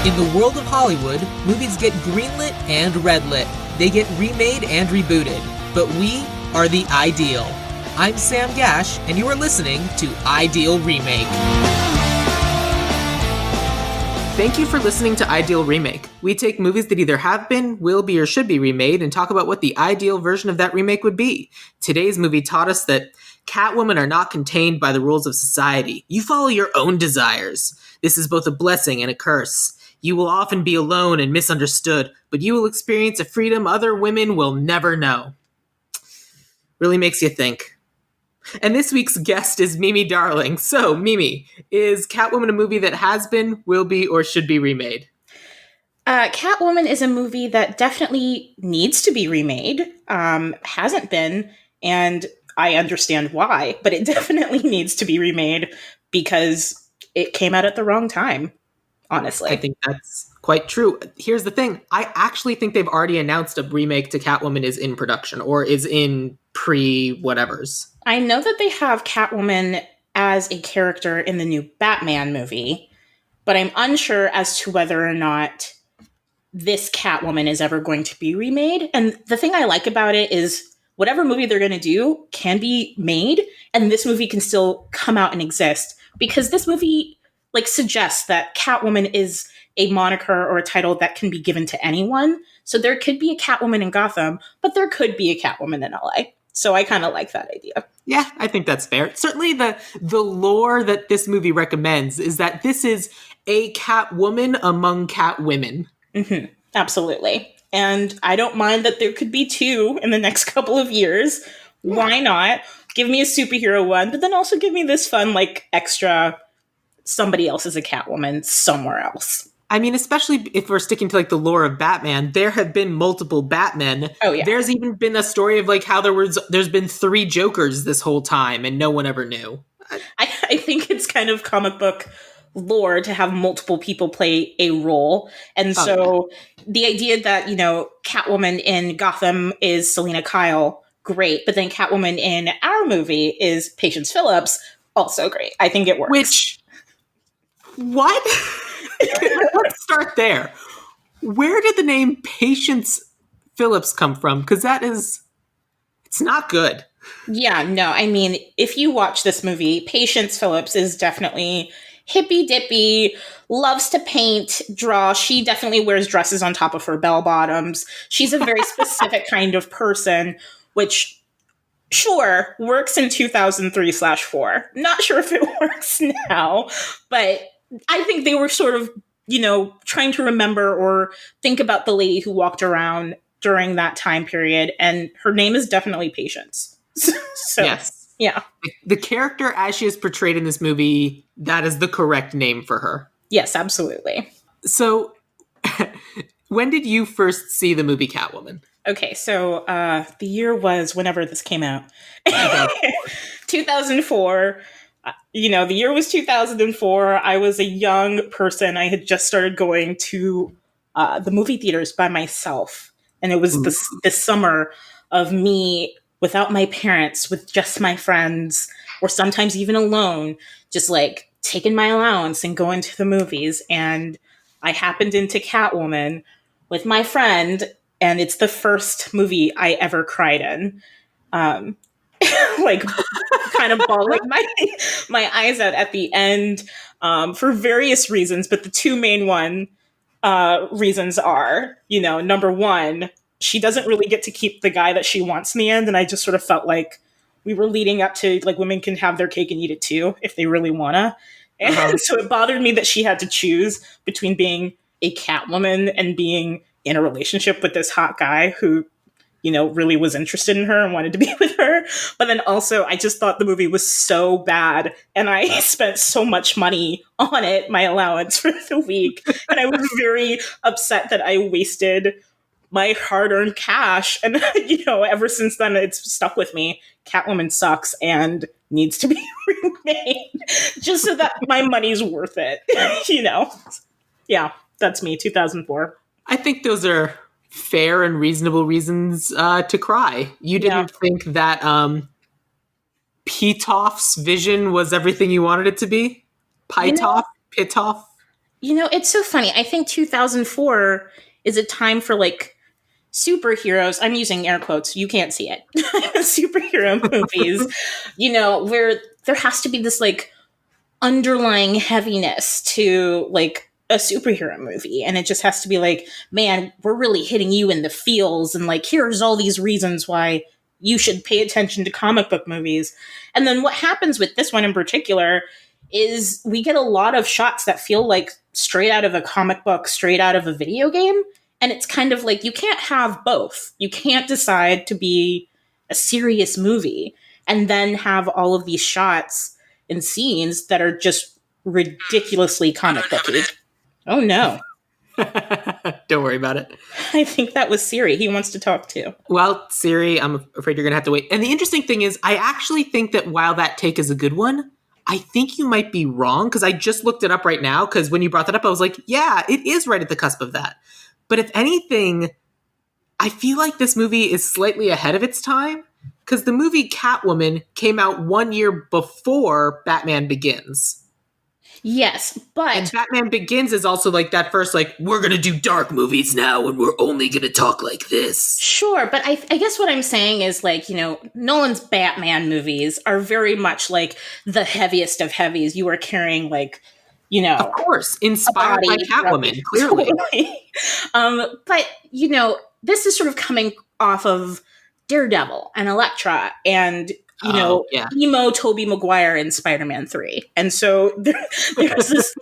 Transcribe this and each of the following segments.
In the world of Hollywood, movies get greenlit and redlit. They get remade and rebooted. But we are the ideal. I'm Sam Gasch, and you are listening to Ideal Remake. Thank you for listening to Ideal Remake. We take movies that either have been, will be, or should be remade and talk about what the ideal version of that remake would be. Today's movie taught us that Catwomen are not contained by the rules of society. You follow your own desires. This is both a blessing and a curse. You will often be alone and misunderstood, but you will experience a freedom other women will never know. Really makes you think. And this week's guest is Mimi Darling. So, Mimi, is Catwoman a movie that has been, will be, or should be remade? Catwoman is a movie that definitely needs to be remade. Hasn't been, and I understand why, but it definitely needs to be remade because it came out at the wrong time, honestly. I think that's quite true. Here's the thing. I actually think they've already announced a remake to Catwoman is in production or is in pre-whatevers. I know that they have Catwoman as a character in the new Batman movie, but I'm unsure as to whether or not this Catwoman is ever going to be remade. And the thing I like about it is whatever movie they're going to do can be made, and this movie can still come out and exist, because this movie suggests that Catwoman is a moniker or a title that can be given to anyone. So there could be a Catwoman in Gotham, but there could be a Catwoman in LA. So I kind of like that idea. Yeah, I think that's fair. Certainly the lore that this movie recommends is that this is a Catwoman among Catwomen. Mm-hmm. Absolutely. And I don't mind that there could be two in the next couple of years. Yeah. Why not? Give me a superhero one, but then also give me this fun, extra somebody else is a Catwoman somewhere else. I mean, especially if we're sticking to the lore of Batman, there have been multiple Batmen. Oh, yeah. There's even been a story of how there's been 3 Jokers this whole time and no one ever knew. I think it's kind of comic book lore to have multiple people play a role. And so the idea that, Catwoman in Gotham is Selena Kyle, great. But then Catwoman in our movie is Patience Phillips, also great. I think it works. What? Let's start there. Where did the name Patience Phillips come from? Because it's not good. Yeah, no, I mean, if you watch this movie, Patience Phillips is definitely hippy-dippy, loves to paint, draw. She definitely wears dresses on top of her bell bottoms. She's a very specific kind of person, which, sure, works in 2003/4. Not sure if it works now, but I think they were sort of, trying to remember or think about the lady who walked around during that time period, and her name is definitely Patience. So, yes. Yeah. The character as she is portrayed in this movie, that is the correct name for her. Yes, absolutely. So, when did you first see the movie Catwoman? Okay, so the year was whenever this came out. 2004. The year was 2004. I was a young person. I had just started going to the movie theaters by myself. And it was the summer of me without my parents, with just my friends, or sometimes even alone, just taking my allowance and going to the movies. And I happened into Catwoman with my friend, and it's the first movie I ever cried in. Kind of bawling my eyes out at the end for various reasons, but the two main reasons are, number one, she doesn't really get to keep the guy that she wants in the end, and I just sort of felt like we were leading up to women can have their cake and eat it too if they really wanna, and so it bothered me that she had to choose between being a Catwoman and being in a relationship with this hot guy who really was interested in her and wanted to be with her. But then also, I just thought the movie was so bad, and I spent so much money on it, my allowance for the week, and I was very upset that I wasted my hard-earned cash. And, ever since then, it's stuck with me. Catwoman sucks and needs to be remade, just so that my money's worth it, Yeah, that's me, 2004. I think those are fair and reasonable reasons to cry. You didn't think that Pitoff's vision was everything you wanted it to be? Pitoff? It's so funny. I think 2004 is a time for like superheroes. I'm using air quotes. You can't see it. Superhero movies, where there has to be this like underlying heaviness to like a superhero movie. And it just has to be like, man, we're really hitting you in the feels. And like, here's all these reasons why you should pay attention to comic book movies. And then what happens with this one in particular is we get a lot of shots that feel like straight out of a comic book, straight out of a video game. And it's kind of like you can't have both. You can't decide to be a serious movie and then have all of these shots and scenes that are just ridiculously comic booky. Oh no. Don't worry about it. I think that was Siri. He wants to talk too. Well, Siri, I'm afraid you're going to have to wait. And the interesting thing is, I actually think that while that take is a good one, I think you might be wrong, because I just looked it up right now, because when you brought that up, I was like, yeah, it is right at the cusp of that. But if anything, I feel like this movie is slightly ahead of its time, because the movie Catwoman came out 1 year before Batman Begins. Yes, but... And Batman Begins is also like that first, like, we're going to do dark movies now and we're only going to talk like this. Sure, but I guess what I'm saying is, like, Nolan's Batman movies are very much like the heaviest of heavies. You are carrying, like, Of course, inspired by Catwoman, clearly. Totally. But, this is sort of coming off of Daredevil and Elektra and... emo Tobey Maguire in Spider-Man 3. And so there's this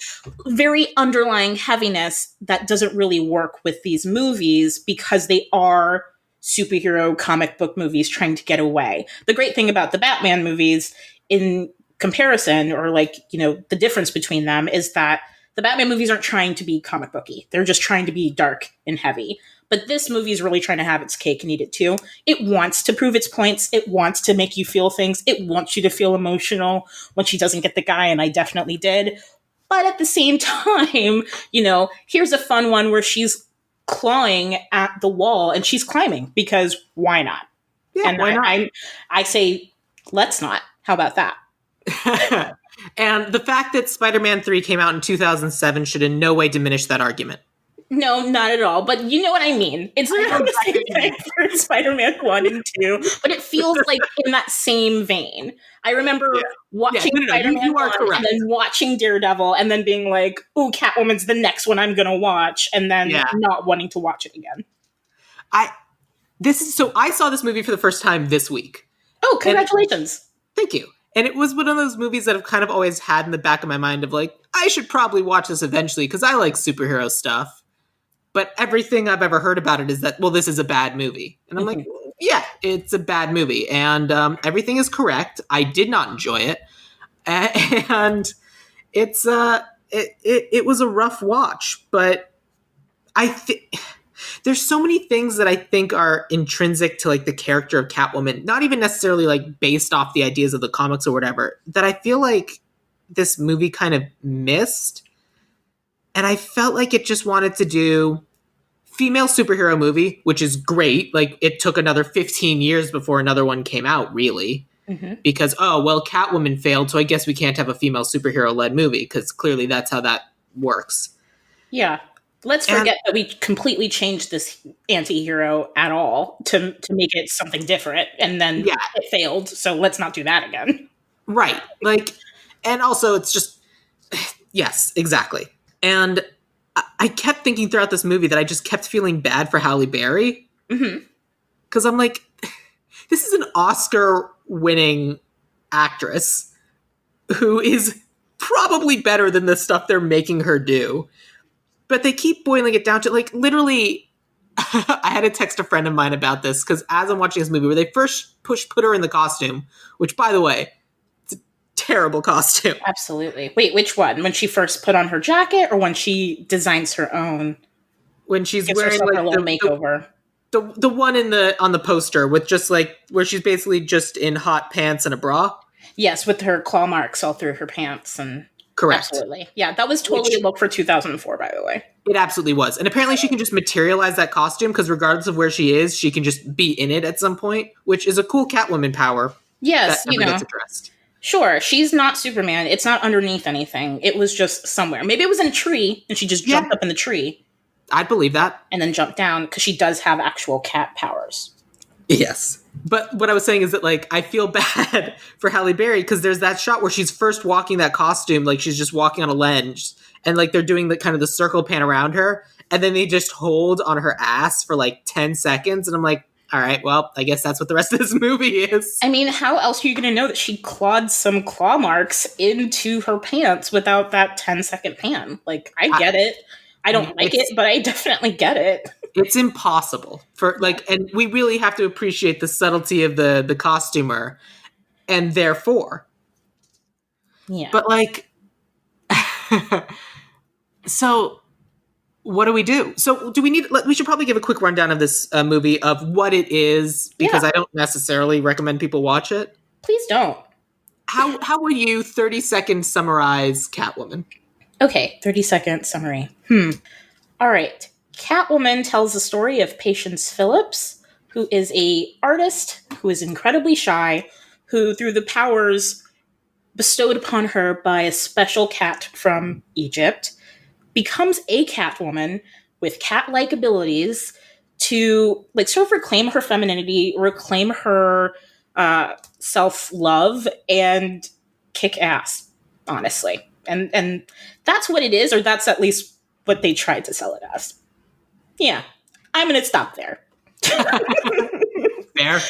very underlying heaviness that doesn't really work with these movies because they are superhero comic book movies trying to get away. The great thing about the Batman movies in comparison, or like, the difference between them, is that the Batman movies aren't trying to be comic booky. They're just trying to be dark and heavy. But this movie is really trying to have its cake and eat it too. It wants to prove its points. It wants to make you feel things. It wants you to feel emotional when she doesn't get the guy, and I definitely did. But at the same time, here's a fun one where she's clawing at the wall and she's climbing, because why not? Yeah, and why not? I say, let's not. How about that? And the fact that Spider-Man 3 came out in 2007 should in no way diminish that argument. No, not at all. But you know what I mean. It's around the same thing for Spider-Man 1 and 2, but it feels like in that same vein. I remember watching Spider-Man 1 and then watching Daredevil and then being like, ooh, Catwoman's the next one I'm going to watch, and then not wanting to watch it again. I saw this movie for the first time this week. Oh, congratulations. Thank you. And it was one of those movies that I've kind of always had in the back of my mind of like, I should probably watch this eventually because I like superhero stuff. But everything I've ever heard about it is that, well, this is a bad movie. And I'm like, yeah, it's a bad movie. And everything is correct. I did not enjoy it. And it's it was a rough watch. But I think there's so many things that I think are intrinsic to like the character of Catwoman, not even necessarily like based off the ideas of the comics or whatever, that I feel like this movie kind of missed. And I felt like it just wanted to do female superhero movie, which is great. Like, it took another 15 years before another one came out, really. Mm-hmm. Because, Catwoman failed, so I guess we can't have a female superhero-led movie, because clearly that's how that works. Yeah. Let's forget that we completely changed this anti-hero at all to make it something different, and then it failed, so let's not do that again. Right. Like, and also it's just, yes, exactly. And I kept thinking throughout this movie that I just kept feeling bad for Halle Berry. Because I'm like, this is an Oscar-winning actress who is probably better than the stuff they're making her do. But they keep boiling it down to, like, literally, I had to text a friend of mine about this, because as I'm watching this movie, where they first put her in the costume, which, by the way, terrible costume. Absolutely. Wait, which one? When she first put on her jacket, or when she designs her own? When she's wearing like a little makeover. The one on the poster with just like where she's basically just in hot pants and a bra. Yes, with her claw marks all through her pants and correct. Absolutely. Yeah, that was totally a look for 2004, by the way. It absolutely was. And apparently she can just materialize that costume, because regardless of where she is, she can just be in it at some point, which is a cool Catwoman power. Yes, that never gets addressed. Sure, she's not Superman. It's not underneath anything. It was just somewhere. Maybe it was in a tree and she just jumped up in the tree I'd believe that. and then jumped down because she does have actual cat powers. Yes. But what I was saying is that, like, I feel bad for Halle Berry because there's that shot where she's first walking that costume, like she's just walking on a lens, and like they're doing the kind of the circle pan around her, and then they just hold on her ass for like 10 seconds, and I'm like, all right, well, I guess that's what the rest of this movie is. I mean, how else are you going to know that she clawed some claw marks into her pants without that 10-second pan? Like, I get it. I don't like it, but I definitely get it. It's impossible for like, and we really have to appreciate the subtlety of the costumer, and therefore, yeah. But like, so what do we do? So do we need? We should probably give a quick rundown of this movie of what it is because I don't necessarily recommend people watch it. Please don't. How will you 30-second summarize Catwoman? Okay, 30-second summary. All right. Catwoman tells the story of Patience Phillips, who is a artist who is incredibly shy, who through the powers bestowed upon her by a special cat from Egypt, becomes a Catwoman with cat-like abilities to like sort of reclaim her femininity, reclaim her self-love, and kick ass, honestly. And that's what it is, or that's at least what they tried to sell it as. Yeah, I'm going to stop there. Fair.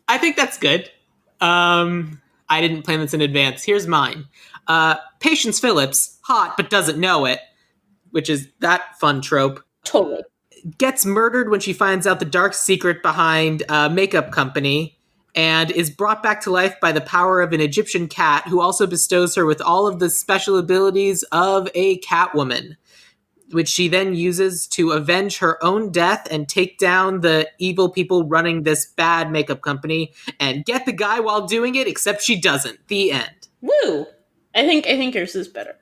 I think that's good. I didn't plan this in advance. Here's mine. Patience Phillips, hot but doesn't know it, which is that fun trope. Totally. Gets murdered when she finds out the dark secret behind a makeup company and is brought back to life by the power of an Egyptian cat who also bestows her with all of the special abilities of a Catwoman, which she then uses to avenge her own death and take down the evil people running this bad makeup company and get the guy while doing it, except she doesn't. The end. Woo! I think yours is better.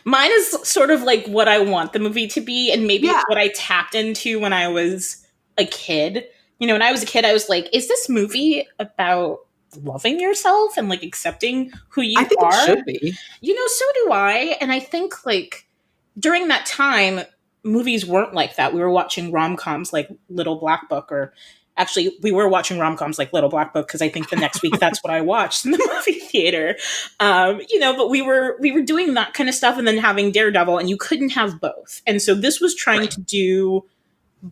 Mine is sort of like what I want the movie to be, and maybe it's what I tapped into when I was a kid. You know, when I was a kid, I was like, is this movie about loving yourself and like accepting who you are? I think it should be. You know, so do I. And I think like during that time, movies weren't like that. We were watching rom-coms like Little Black Book, or actually we were watching rom-coms like Little Black Book because I think the next week that's what I watched in the movie theater. You know, but we were doing that kind of stuff and then having Daredevil, and you couldn't have both. And so this was trying to do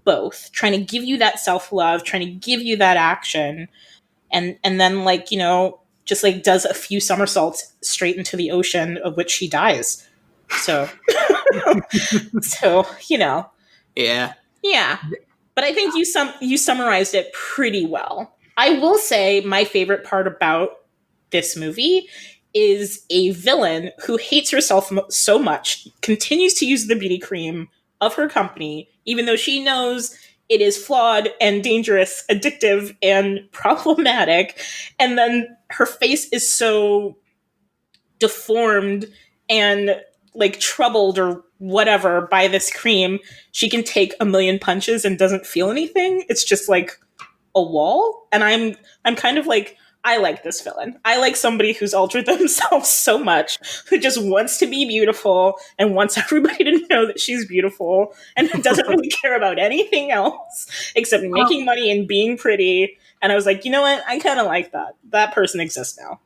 both, trying to give you that self-love, trying to give you that action, and then like, you know, just like does a few somersaults straight into the ocean, of which she dies. So, so, you know. Yeah. Yeah. But I think you summarized it pretty well. I will say my favorite part about this movie is a villain who hates herself so much, continues to use the beauty cream of her company, even though she knows it is flawed and dangerous, addictive, and problematic. And then her face is so deformed and like troubled or whatever by this cream, she can take a million punches and doesn't feel anything. It's just like a wall. And I'm kind of like, I like this villain. I like somebody who's altered themselves so much, who just wants to be beautiful and wants everybody to know that she's beautiful and doesn't really care about anything else except making money and being pretty. And I was like, you know what? I kind of like that. That person exists now.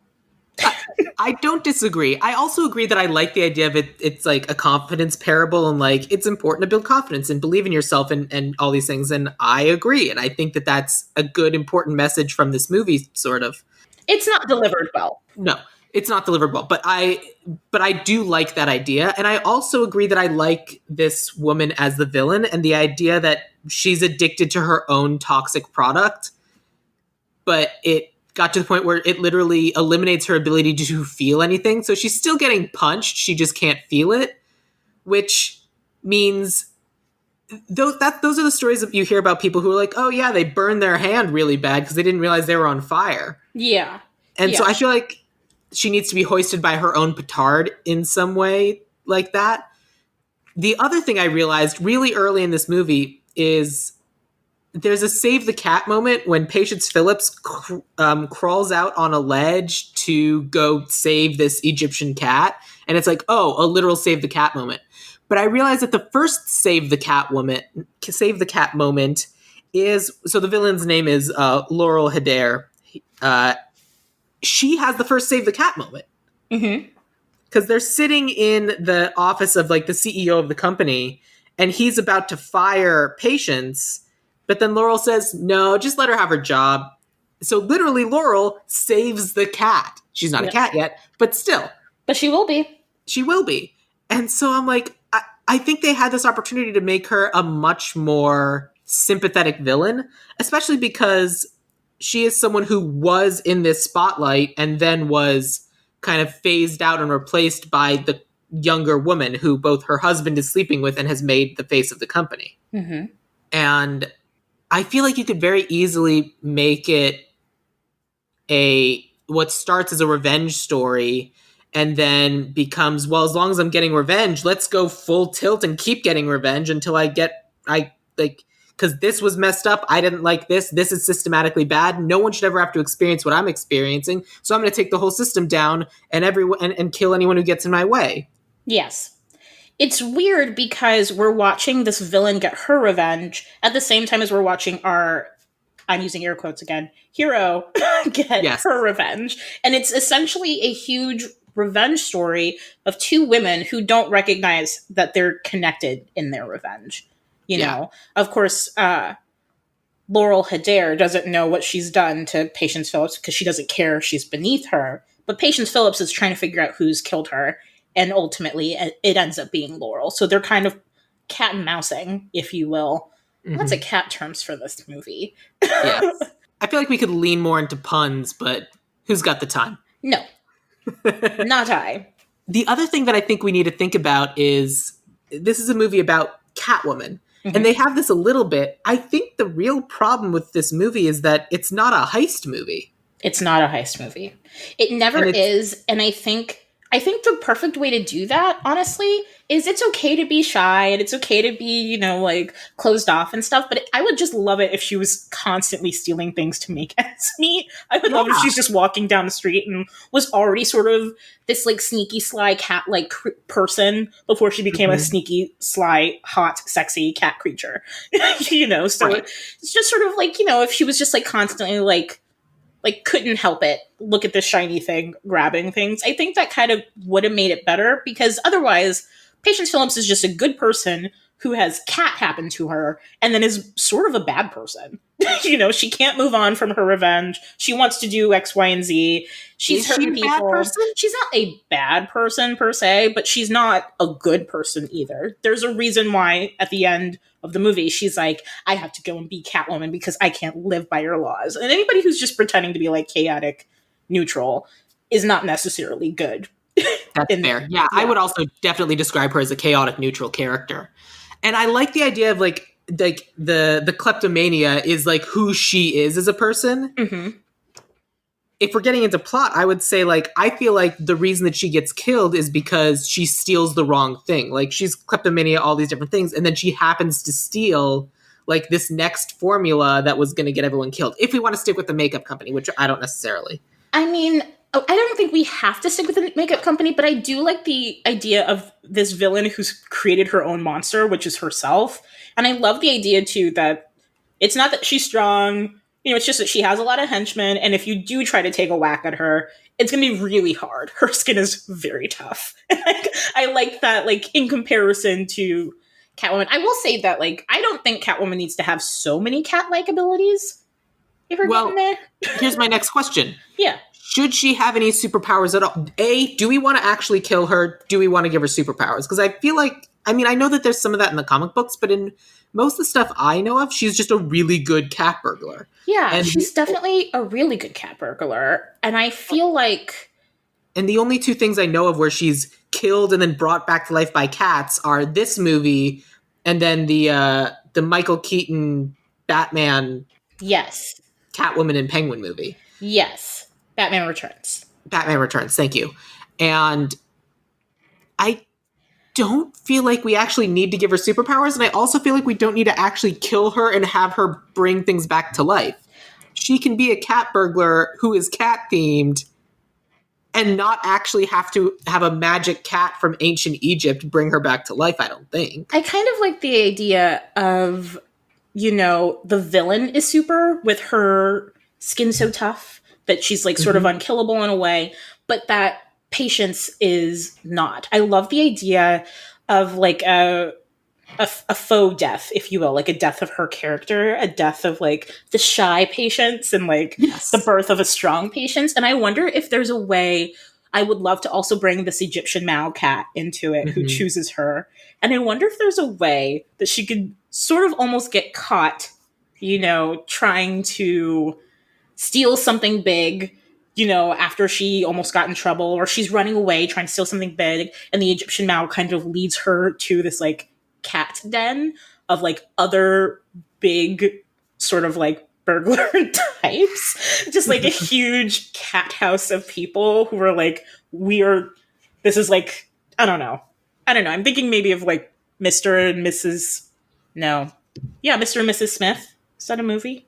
I don't disagree. I also agree that I like the idea of it. It's like a confidence parable, and like it's important to build confidence and believe in yourself and all these things. And I agree. And I think that that's a good, important message from this movie, sort of. It's not delivered well. No, it's not delivered well. But I do like that idea. And I also agree that I like this woman as the villain and the idea that she's addicted to her own toxic product. But it got to the point where it literally eliminates her ability to feel anything. So she's still getting punched. She just can't feel it, which means those are the stories that you hear about people who are like, oh yeah, they burned their hand really bad because they didn't realize they were on fire. Yeah. And so I feel like she needs to be hoisted by her own petard in some way like that. The other thing I realized really early in this movie is there's a save the cat moment when Patience Phillips crawls out on a ledge to go save this Egyptian cat, and it's like, oh, a literal save the cat moment. But I realized that the first save the cat moment is, so the villain's name is Laurel Hedare. She has the first save the cat moment. Mm-hmm. Because they're sitting in the office of like the CEO of the company, and he's about to fire Patience, but then Laurel says, no, just let her have her job. So literally Laurel saves the cat. She's not a cat yet, but still. But she will be. She will be. And so I'm like, I think they had this opportunity to make her a much more sympathetic villain, especially because she is someone who was in this spotlight and then was kind of phased out and replaced by the younger woman who both her husband is sleeping with and has made the face of the company. Mm-hmm. And I feel like you could very easily make it what starts as a revenge story and then becomes, well, as long as I'm getting revenge, let's go full tilt and keep getting revenge until because this was messed up. I didn't like this. This is systematically bad. No one should ever have to experience what I'm experiencing. So I'm going to take the whole system down and kill anyone who gets in my way. Yes. It's weird because we're watching this villain get her revenge at the same time as we're watching our, I'm using air quotes again, hero get her revenge. And it's essentially a huge revenge story of two women who don't recognize that they're connected in their revenge. You know, of course, Laurel Hedare doesn't know what she's done to Patience Phillips because she doesn't care. She's beneath her. But Patience Phillips is trying to figure out who's killed her. And ultimately, it ends up being Laurel. So they're kind of cat and mousing, if you will. Mm-hmm. Lots of cat terms for this movie. Yes. I feel like we could lean more into puns, but who's got the time? No. Not I. The other thing that I think we need to think about is, this is a movie about Catwoman. Mm-hmm. And they have this a little bit. I think the real problem with this movie is that it's not a heist movie. It's not a heist movie. It never is. And I think the perfect way to do that, honestly, is it's okay to be shy and it's okay to be, like closed off and stuff. But I would just love it if she was constantly stealing things to make ends meet. I would love if she's just walking down the street and was already sort of this like sneaky, sly cat-like person before she became a sneaky, sly, hot, sexy cat creature. So it's just sort of like, if she was just like constantly like couldn't help it. Look at this shiny thing, grabbing things. I think that kind of would have made it better because otherwise, Patience Phillips is just a good person who has cat happen to her and then is sort of a bad person. She can't move on from her revenge. She wants to do X, Y, and Z. She's hurting people. Bad person? She's not a bad person per se, but she's not a good person either. There's a reason why at the end of the movie, she's like, I have to go and be Catwoman because I can't live by your laws. And anybody who's just pretending to be like chaotic neutral is not necessarily good. That's fair. Yeah, I would also definitely describe her as a chaotic neutral character. And I like the idea of like the kleptomania is like who she is as a person. Mm-hmm. If we're getting into plot, I would say like I feel like the reason that she gets killed is because she steals the wrong thing. Like she's kleptomania, all these different things, and then she happens to steal like this next formula that was going to get everyone killed. If we want to stick with the makeup company, which I don't necessarily. I mean, I don't think we have to stick with the makeup company, but I do like the idea of this villain who's created her own monster, which is herself. And I love the idea, too, that it's not that she's strong. It's just that she has a lot of henchmen. And if you do try to take a whack at her, it's going to be really hard. Her skin is very tough. I like that, like, in comparison to Catwoman. I will say that, like, I don't think Catwoman needs to have so many cat-like abilities. If we're getting there. Here's my next question. Yeah. Should she have any superpowers at all? Do we want to actually kill her? Do we want to give her superpowers? Because I feel like, I know that there's some of that in the comic books, but in most of the stuff I know of, she's just a really good cat burglar. Yeah, and she's definitely a really good cat burglar. And I feel like... And the only two things I know of where she's killed and then brought back to life by cats are this movie and then the Michael Keaton Batman... Yes. Catwoman and Penguin movie. Yes. Batman Returns. Thank you. And I don't feel like we actually need to give her superpowers, and I also feel like we don't need to actually kill her and have her bring things back to life. She can be a cat burglar who is cat themed and not actually have to have a magic cat from ancient Egypt bring her back to life, I don't think. I kind of like the idea of, the villain is super with her skin so tough that she's like sort of unkillable in a way, but that Patience is not. I love the idea of like a faux death, if you will, like a death of her character, a death of like the shy Patience and like the birth of a strong Patience. And I wonder if there's a way. I would love to also bring this Egyptian Mao cat into it who chooses her. And I wonder if there's a way that she could sort of almost get caught, trying to steal something big, after she almost got in trouble, or she's running away trying to steal something big. And the Egyptian Mao kind of leads her to this like cat den of like other big sort of like burglar types, just like a huge cat house of people who are like, this is like, I don't know, I'm thinking maybe of like Mr. and Mrs. Mr. and Mrs. Smith. Is that a movie?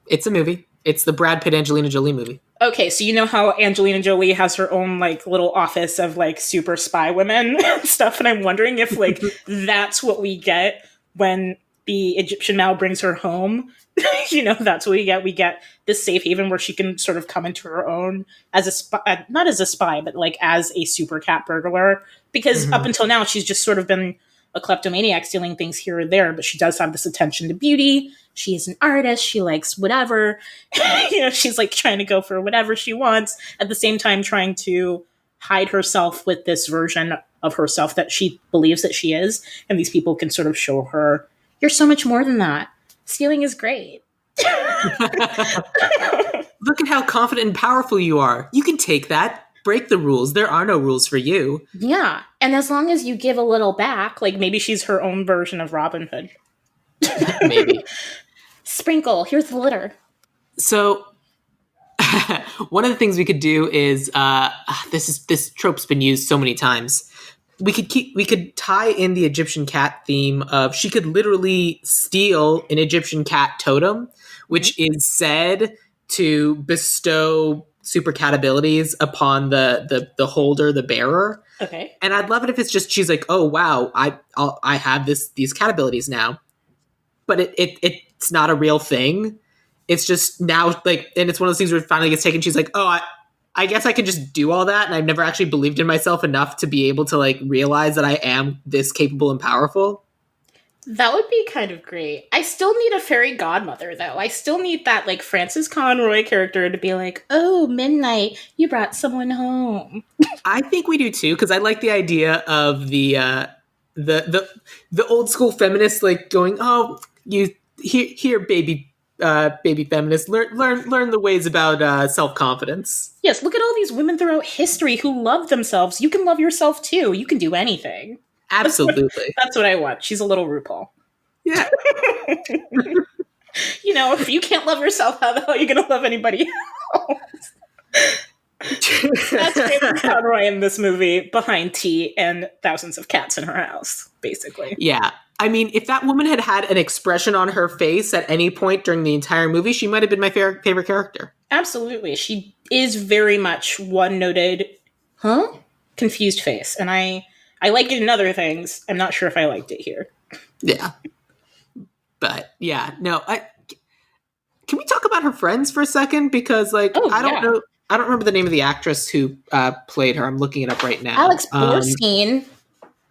It's a movie. It's the Brad Pitt Angelina Jolie movie. Okay, so you know how Angelina Jolie has her own like little office of like super spy women and stuff, and I'm wondering if like that's what we get when the Egyptian Mao brings her home. That's what we get. We get this safe haven where she can sort of come into her own as a spy, not as a spy, but like as a super cat burglar. Because up until now, she's just sort of been a kleptomaniac stealing things here or there, but she does have this attention to beauty. She is an artist. She likes whatever. She's like trying to go for whatever she wants, at the same time trying to hide herself with this version of herself that she believes that she is. And these people can sort of show her, you're so much more than that. Stealing is great. Look at how confident and powerful you are. You can take that. Break the rules. There are no rules for you. Yeah. And as long as you give a little back, like maybe she's her own version of Robin Hood. Maybe. Sprinkle, here's the litter. So one of the things we could do is this trope's been used so many times. We could tie in the Egyptian cat theme of she could literally steal an Egyptian cat totem, which is said to bestow super cat abilities upon the holder, the bearer. Okay. And I'd love it if it's just she's like, oh wow, I have these cat abilities now, but it's not a real thing. It's just now like, and it's one of those things where it finally gets taken. She's like, oh, I guess I could just do all that, and I've never actually believed in myself enough to be able to like realize that I am this capable and powerful. That would be kind of great. I still need a fairy godmother, though. I still need that, like, Frances Conroy character to be like, oh, Midnight, you brought someone home. I think we do, too, because I like the idea of the old school feminists, like, going, oh, you here, baby feminist, learn the ways about self-confidence. Yes, look at all these women throughout history who love themselves. You can love yourself, too. You can do anything. Absolutely. That's what I want. She's a little RuPaul. Yeah. If you can't love yourself, how the hell are you going to love anybody else? That's Frances Conroy in this movie, behind tea and thousands of cats in her house, basically. Yeah. I mean, if that woman had had an expression on her face at any point during the entire movie, she might have been my favorite character. Absolutely. She is very much one-noted, confused face. And I like it in other things. I'm not sure if I liked it here. Yeah. But, yeah, no. Can we talk about her friends for a second? Because, like, I don't know. I don't remember the name of the actress who played her. I'm looking it up right now. Alex Borstein.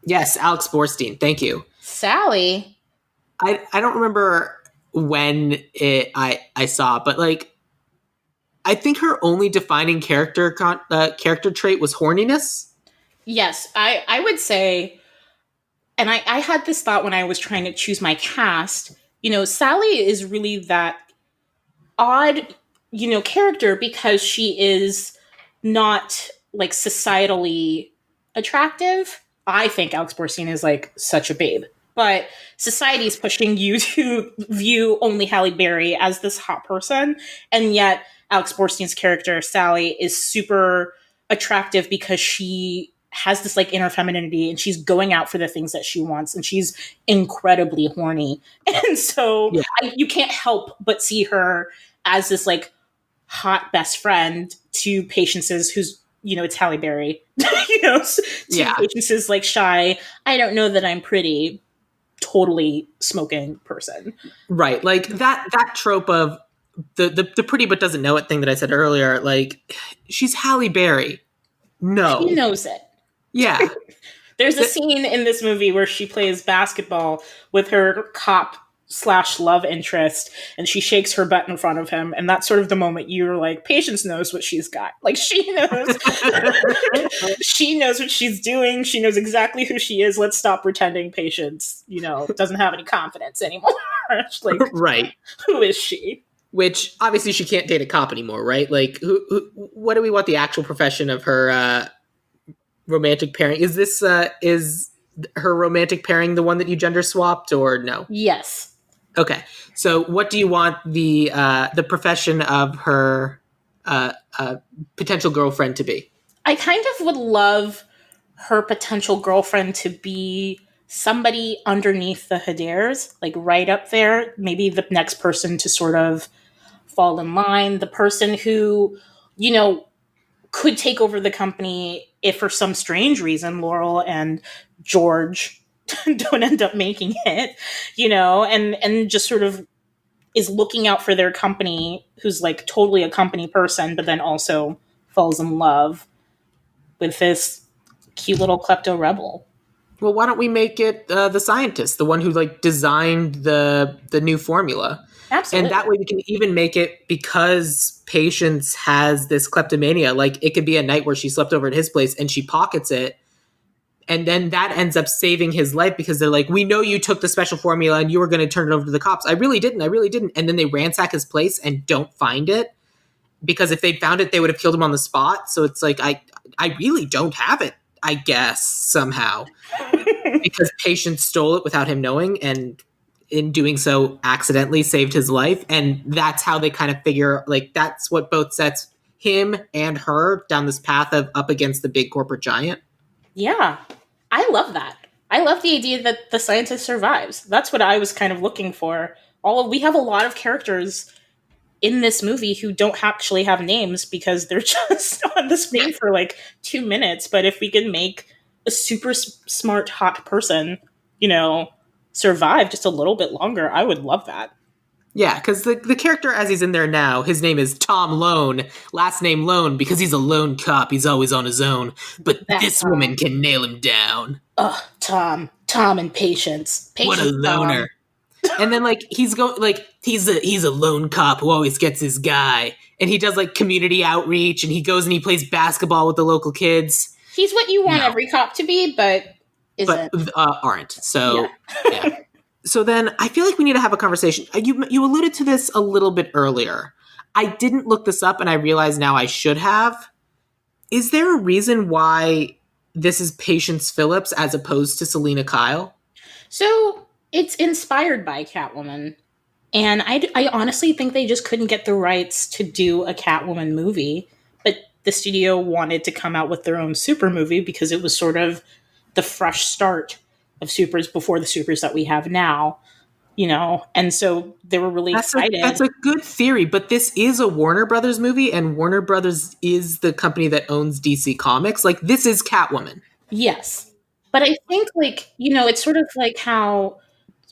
Yes, Alex Borstein. Thank you. Sally. I don't remember when I saw it, but, like, I think her only defining character trait was horniness. Yes, I would say, and I had this thought when I was trying to choose my cast, Sally is really that odd, character because she is not, like, societally attractive. I think Alex Borstein is, like, such a babe. But society is pushing you to view only Halle Berry as this hot person, and yet Alex Borstein's character, Sally, is super attractive because she has this like inner femininity, and she's going out for the things that she wants, and she's incredibly horny. And so Yeah. you can't help but see her as this like hot best friend to Patience's, who's, it's Halle Berry, to Yeah. Patience's like shy, I don't know that I'm pretty, totally smoking person. Right. Like that trope of the pretty but doesn't know it thing that I said earlier, like she's Halle Berry. No. She knows it. Yeah. There's a scene in this movie where she plays basketball with her cop / love interest, and she shakes her butt in front of him, and that's sort of the moment you're like, Patience knows what she's got. Like, she knows. She knows what she's doing. She knows exactly who she is. Let's stop pretending Patience, doesn't have any confidence anymore. Like, right. Who is she? Which, obviously, she can't date a cop anymore, right? Like, what do we want the actual profession of her romantic pairing? Is this, is her romantic pairing the one that you gender swapped, or no? Yes. Okay. So what do you want the profession of her potential girlfriend to be? I kind of would love her potential girlfriend to be somebody underneath the Hedairs, like right up there, maybe the next person to sort of fall in line, the person who, could take over the company if for some strange reason Laurel and George don't end up making it, and just sort of is looking out for their company, who's like totally a company person, but then also falls in love with this cute little klepto rebel. Well, why don't we make it the scientist, the one who like designed the new formula? Absolutely. And that way we can even make it, because Patience has this kleptomania, like it could be a night where she slept over at his place and she pockets it. And then that ends up saving his life, because they're like, we know you took the special formula and you were going to turn it over to the cops. I really didn't. And then they ransack his place and don't find it, because if they'd found it, they would have killed him on the spot. So it's like, I really don't have it, I guess, somehow. Because Patience stole it without him knowing, and in doing so accidentally saved his life. And that's how they kind of figure, like, that's what both sets him and her down this path of up against the big corporate giant. Yeah, I love that. I love the idea that the scientist survives. That's what I was kind of looking for. We have a lot of characters in this movie who don't actually have names, because they're just on the screen for like 2 minutes. But if we can make a super smart, hot person, survive just a little bit longer, I would love that. Yeah, because the character as he's in there now, his name is Tom Lone, last name Lone, because he's a lone cop. He's always on his own. But this woman can nail him down. Ugh, Tom and Patience. What a loner. And then like he's a lone cop who always gets his guy, and he does like community outreach, and he goes and he plays basketball with the local kids. He's what you want every cop to be, but aren't. So yeah. So then I feel like we need to have a conversation. You alluded to this a little bit earlier. I didn't look this up, and I realize now I should have. Is there a reason why this is Patience Phillips as opposed to Selena Kyle? So it's inspired by Catwoman. And I honestly think they just couldn't get the rights to do a Catwoman movie. But the studio wanted to come out with their own super movie, because it was sort of the fresh start of supers before the supers that we have now, and so they were really excited. That's a good theory, but this is a Warner Brothers movie, and Warner Brothers is the company that owns DC Comics. Like, this is Catwoman. Yes. But I think, like, it's sort of like how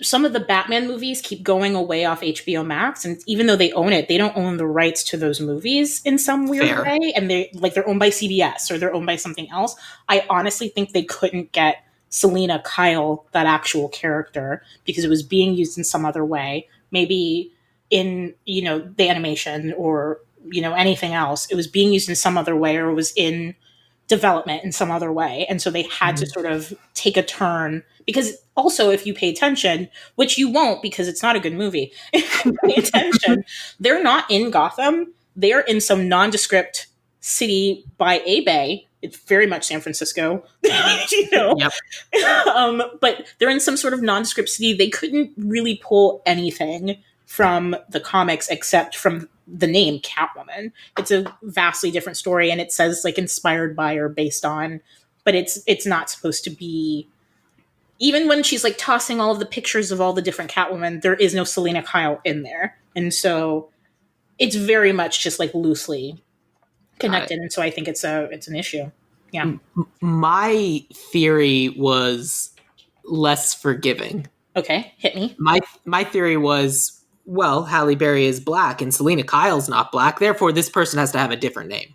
some of the Batman movies keep going away off HBO Max, and even though they own it, they don't own the rights to those movies in some weird way, and they're owned by CBS or they're owned by something else. I honestly think they couldn't get Selena Kyle, that actual character, because it was being used in some other way, maybe in, the animation or, anything else. It was being used in some other way, or it was in development in some other way. And so they had to sort of take a turn, because also, if you pay attention, which you won't because it's not a good movie, if you pay attention, they're not in Gotham. They're in some nondescript city by a bay. It's very much San Francisco, Yep. But they're in some sort of nondescript city. They couldn't really pull anything from the comics except from the name Catwoman. It's a vastly different story, and it says like inspired by or based on but it's not supposed to be. Even when she's like tossing all of the pictures of all the different Catwoman, there is no Selena Kyle in there, and so it's very much just like loosely connected, and so I think it's an issue. Yeah. My theory was less forgiving. Okay, hit me. My theory was, well, Halle Berry is black and Selena Kyle's not black, therefore this person has to have a different name.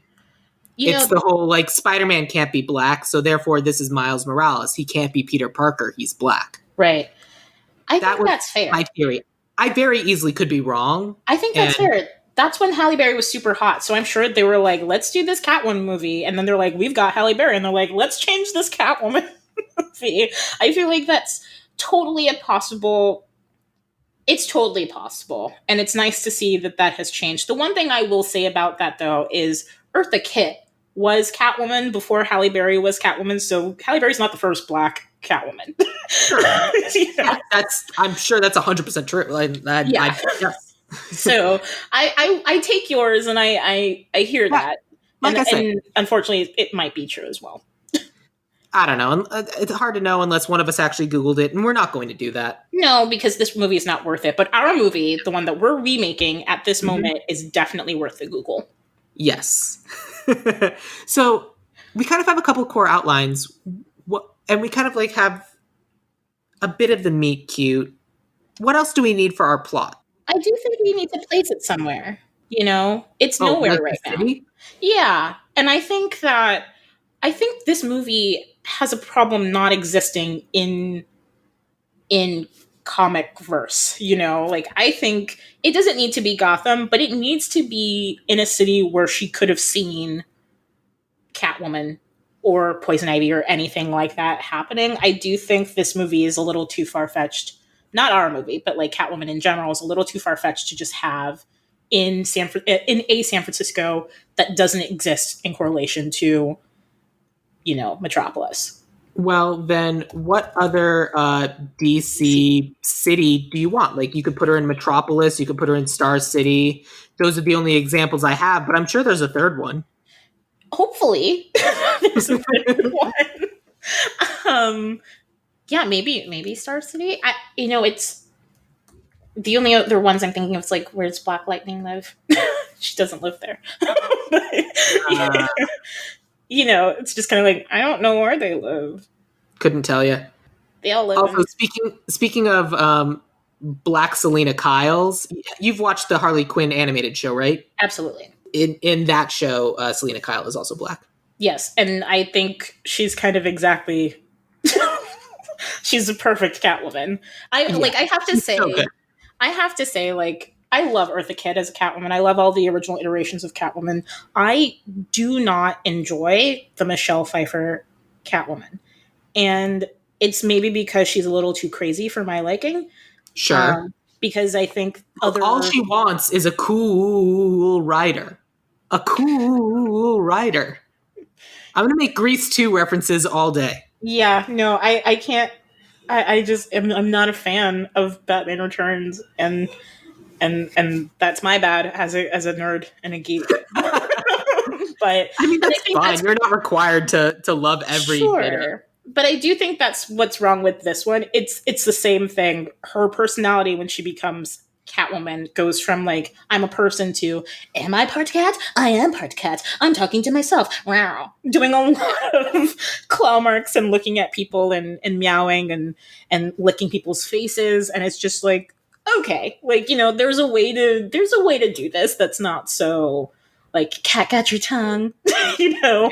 It's the whole, like, Spider-Man can't be black, so therefore this is Miles Morales. He can't be Peter Parker, he's black. Right. I think that's fair. My theory. I very easily could be wrong. I think that's fair. That's when Halle Berry was super hot, so I'm sure they were like, let's do this Catwoman movie, and then they're like, we've got Halle Berry, and they're like, let's change this Catwoman movie. I feel like that's totally possible. It's totally possible, and it's nice to see that has changed. The one thing I will say about that, though, is Eartha Kitt was Catwoman before Halle Berry was Catwoman, so Halle Berry's not the first black Catwoman. Sure. I'm sure that's 100% true. Yes. So I take yours, and I hear that. Like I said, and unfortunately, it might be true as well. I don't know. It's hard to know unless one of us actually Googled it, and we're not going to do that. No, because this movie is not worth it. But our movie, the one that we're remaking at this moment, is definitely worth the Google. Yes. So we kind of have a couple core outlines, and we kind of like have a bit of the meet cute. What else do we need for our plot? I do think we need to place it somewhere. It's nowhere like right now. City? Yeah, and I think this movie has a problem not existing in comic verse. I think it doesn't need to be Gotham, but it needs to be in a city where she could have seen Catwoman or Poison Ivy or anything like that happening. I do think this movie is a little too far-fetched. Not our movie, but like Catwoman in general is a little too far-fetched to just have in a San Francisco that doesn't exist in correlation to, Metropolis. Well, then what other DC city do you want? Like, you could put her in Metropolis, you could put her in Star City. Those are the only examples I have, but I'm sure there's a third one. Hopefully there's a third one. Yeah, maybe Star City. It's the only other ones I'm thinking of is like, where's Black Lightning live? She doesn't live there. But, it's just kind of like, I don't know where they live. Couldn't tell you. They all live. Also, speaking of Black Selena Kyles, you've watched the Harley Quinn animated show, right? Absolutely. In that show, Selena Kyle is also black. Yes, and I think she's kind of exactly. She's a perfect Catwoman. I have to say, I love Eartha Kitt as a Catwoman. I love all the original iterations of Catwoman. I do not enjoy the Michelle Pfeiffer Catwoman. And it's maybe because she's a little too crazy for my liking. Sure. Because I think all she wants is a cool rider. A cool rider. I'm going to make Grease 2 references all day. Yeah, no, I can't. I'm not a fan of Batman Returns, and that's my bad as a nerd and a geek. But I mean, that's fine. You're not required to love every bit of it. But I do think that's what's wrong with this one. It's the same thing. Her personality when she becomes Catwoman goes from like, I'm a person to, am I part cat? I am part cat. I'm talking to myself. Wow. Doing a lot of claw marks and looking at people and meowing and licking people's faces. And it's just like, okay, like, there's a way to do this that's not so like, cat got your tongue, And I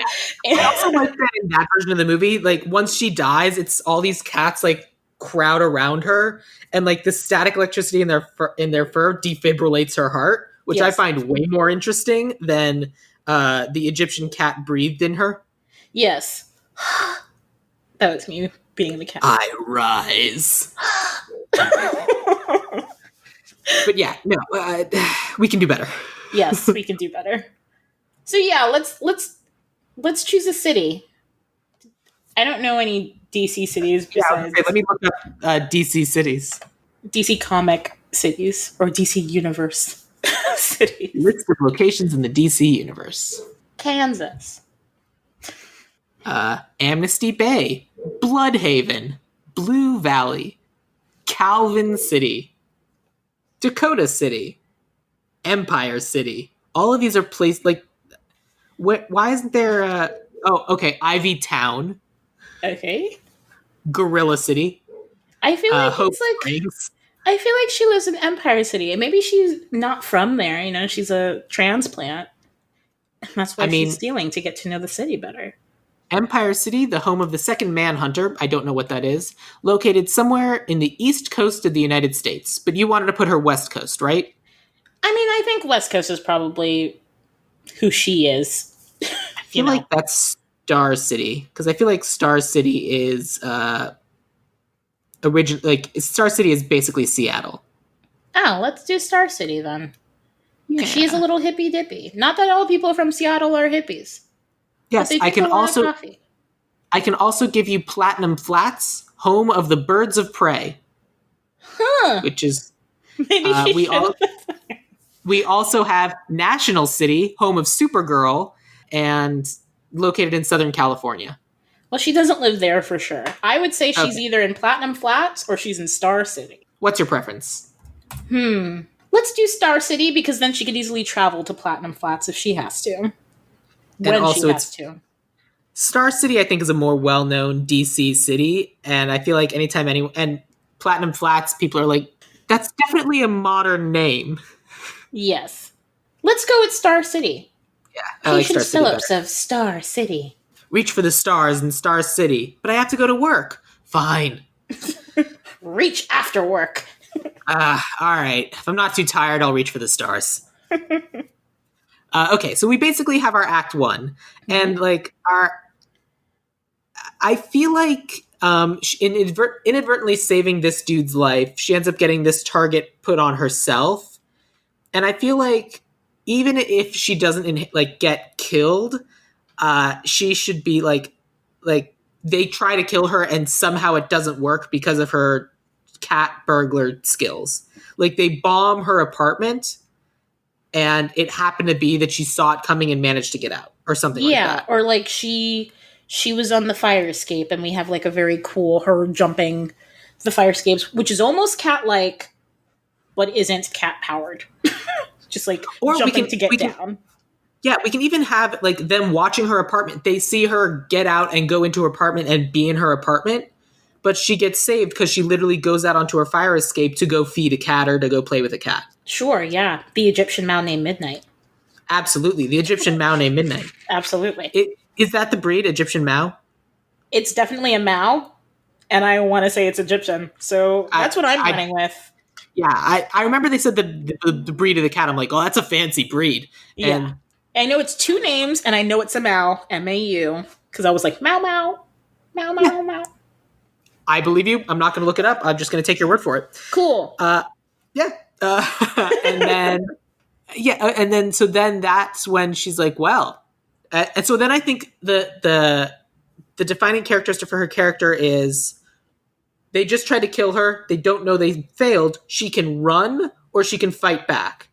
also like that in that version of the movie, like, once she dies, it's all these cats, like, crowd around her, and, like, the static electricity in their fur defibrillates her heart, which I find way more interesting than the Egyptian cat breathed in her. Yes. That was me being the cat. I rise. But yeah, no, we can do better. Yes, we can do better. So yeah, let's choose a city. I don't know any DC cities besides. Yeah, let me look up DC cities. DC comic cities or DC universe cities. List of locations in the DC universe. Kansas. Amnesty Bay, Bloodhaven, Blue Valley, Calvin City, Dakota City, Empire City. All of these are placed like. Why isn't there? Okay, Ivy Town, Okay. Gorilla City, I feel like Hope it's like Springs. I feel like she lives in Empire City, and maybe she's not from there. You know, she's a transplant. That's I why she's mean, stealing to get to know the city better. Empire City, the home of the second Manhunter, I don't know what that is, located somewhere in the east coast of the United States. But you wanted to put her west coast, right? I mean, I think West Coast is probably who she is. I feel like that's Star City because I feel like Star City is Star City is basically Seattle. Oh, let's do Star City then. Yeah. She's a little hippy dippy. Not that all people from Seattle are hippies. Yes, But they I drink can a lot also of coffee. I can also give you Platinum Flats, home of the Birds of Prey, Huh. which is Maybe she we should. we also have National City, home of Supergirl, and located in Southern California. Well, she doesn't live there for sure. I would say she's Okay. either in Platinum Flats or she's in Star City. What's your preference? Let's do Star City because then she could easily travel to Platinum Flats if she has to. When also she has to. Star City, I think, is a more well-known DC city, and I feel like anytime and Platinum Flats, people are like, that's definitely a modern name. Yes. Let's go with Star City. Yeah, I like Star Patience City Phillips better. of Star City. Reach for the stars in Star City, but I have to go to work. Fine. Reach after work. All right. If I'm not too tired, I'll reach for the stars. Okay, so we basically have our Act 1, and like I feel like inadvertently saving this dude's life, she ends up getting this target put on herself, and I feel like even if she doesn't get killed, she should be like they try to kill her and somehow it doesn't work because of her cat burglar skills. Like they bomb her apartment and it happened to be that she saw it coming and managed to get out or something like that. Or like she was on the fire escape and we have like a very cool her jumping the fire escapes, which is almost cat-like but isn't cat-powered. Just like or jumping to get down. Yeah, we can even have like them watching her apartment. They see her get out and go into her apartment and be in her apartment, but she gets saved because she literally goes out onto her fire escape to go feed a cat or to go play with a cat. Sure, yeah. The Egyptian Mouse named Midnight. Absolutely. The Egyptian Mouse named Midnight. Absolutely. Is that the breed, Egyptian Mouse? It's definitely a Mao, and I want to say it's Egyptian. So that's what I'm running with. Yeah, I remember they said the breed of the cat. I'm like, oh, that's a fancy breed. Yeah. And I know it's two names, and I know it's a Mao, M-A-U, because I was like, Mao, Mao, Mao, Mao, Mao. I believe you. I'm not going to look it up. I'm just going to take your word for it. Cool. Yeah. And then so then that's when she's like, well. And so then I think the defining characteristic for her character is they just tried to kill her. They don't know they failed. She can run or she can fight back.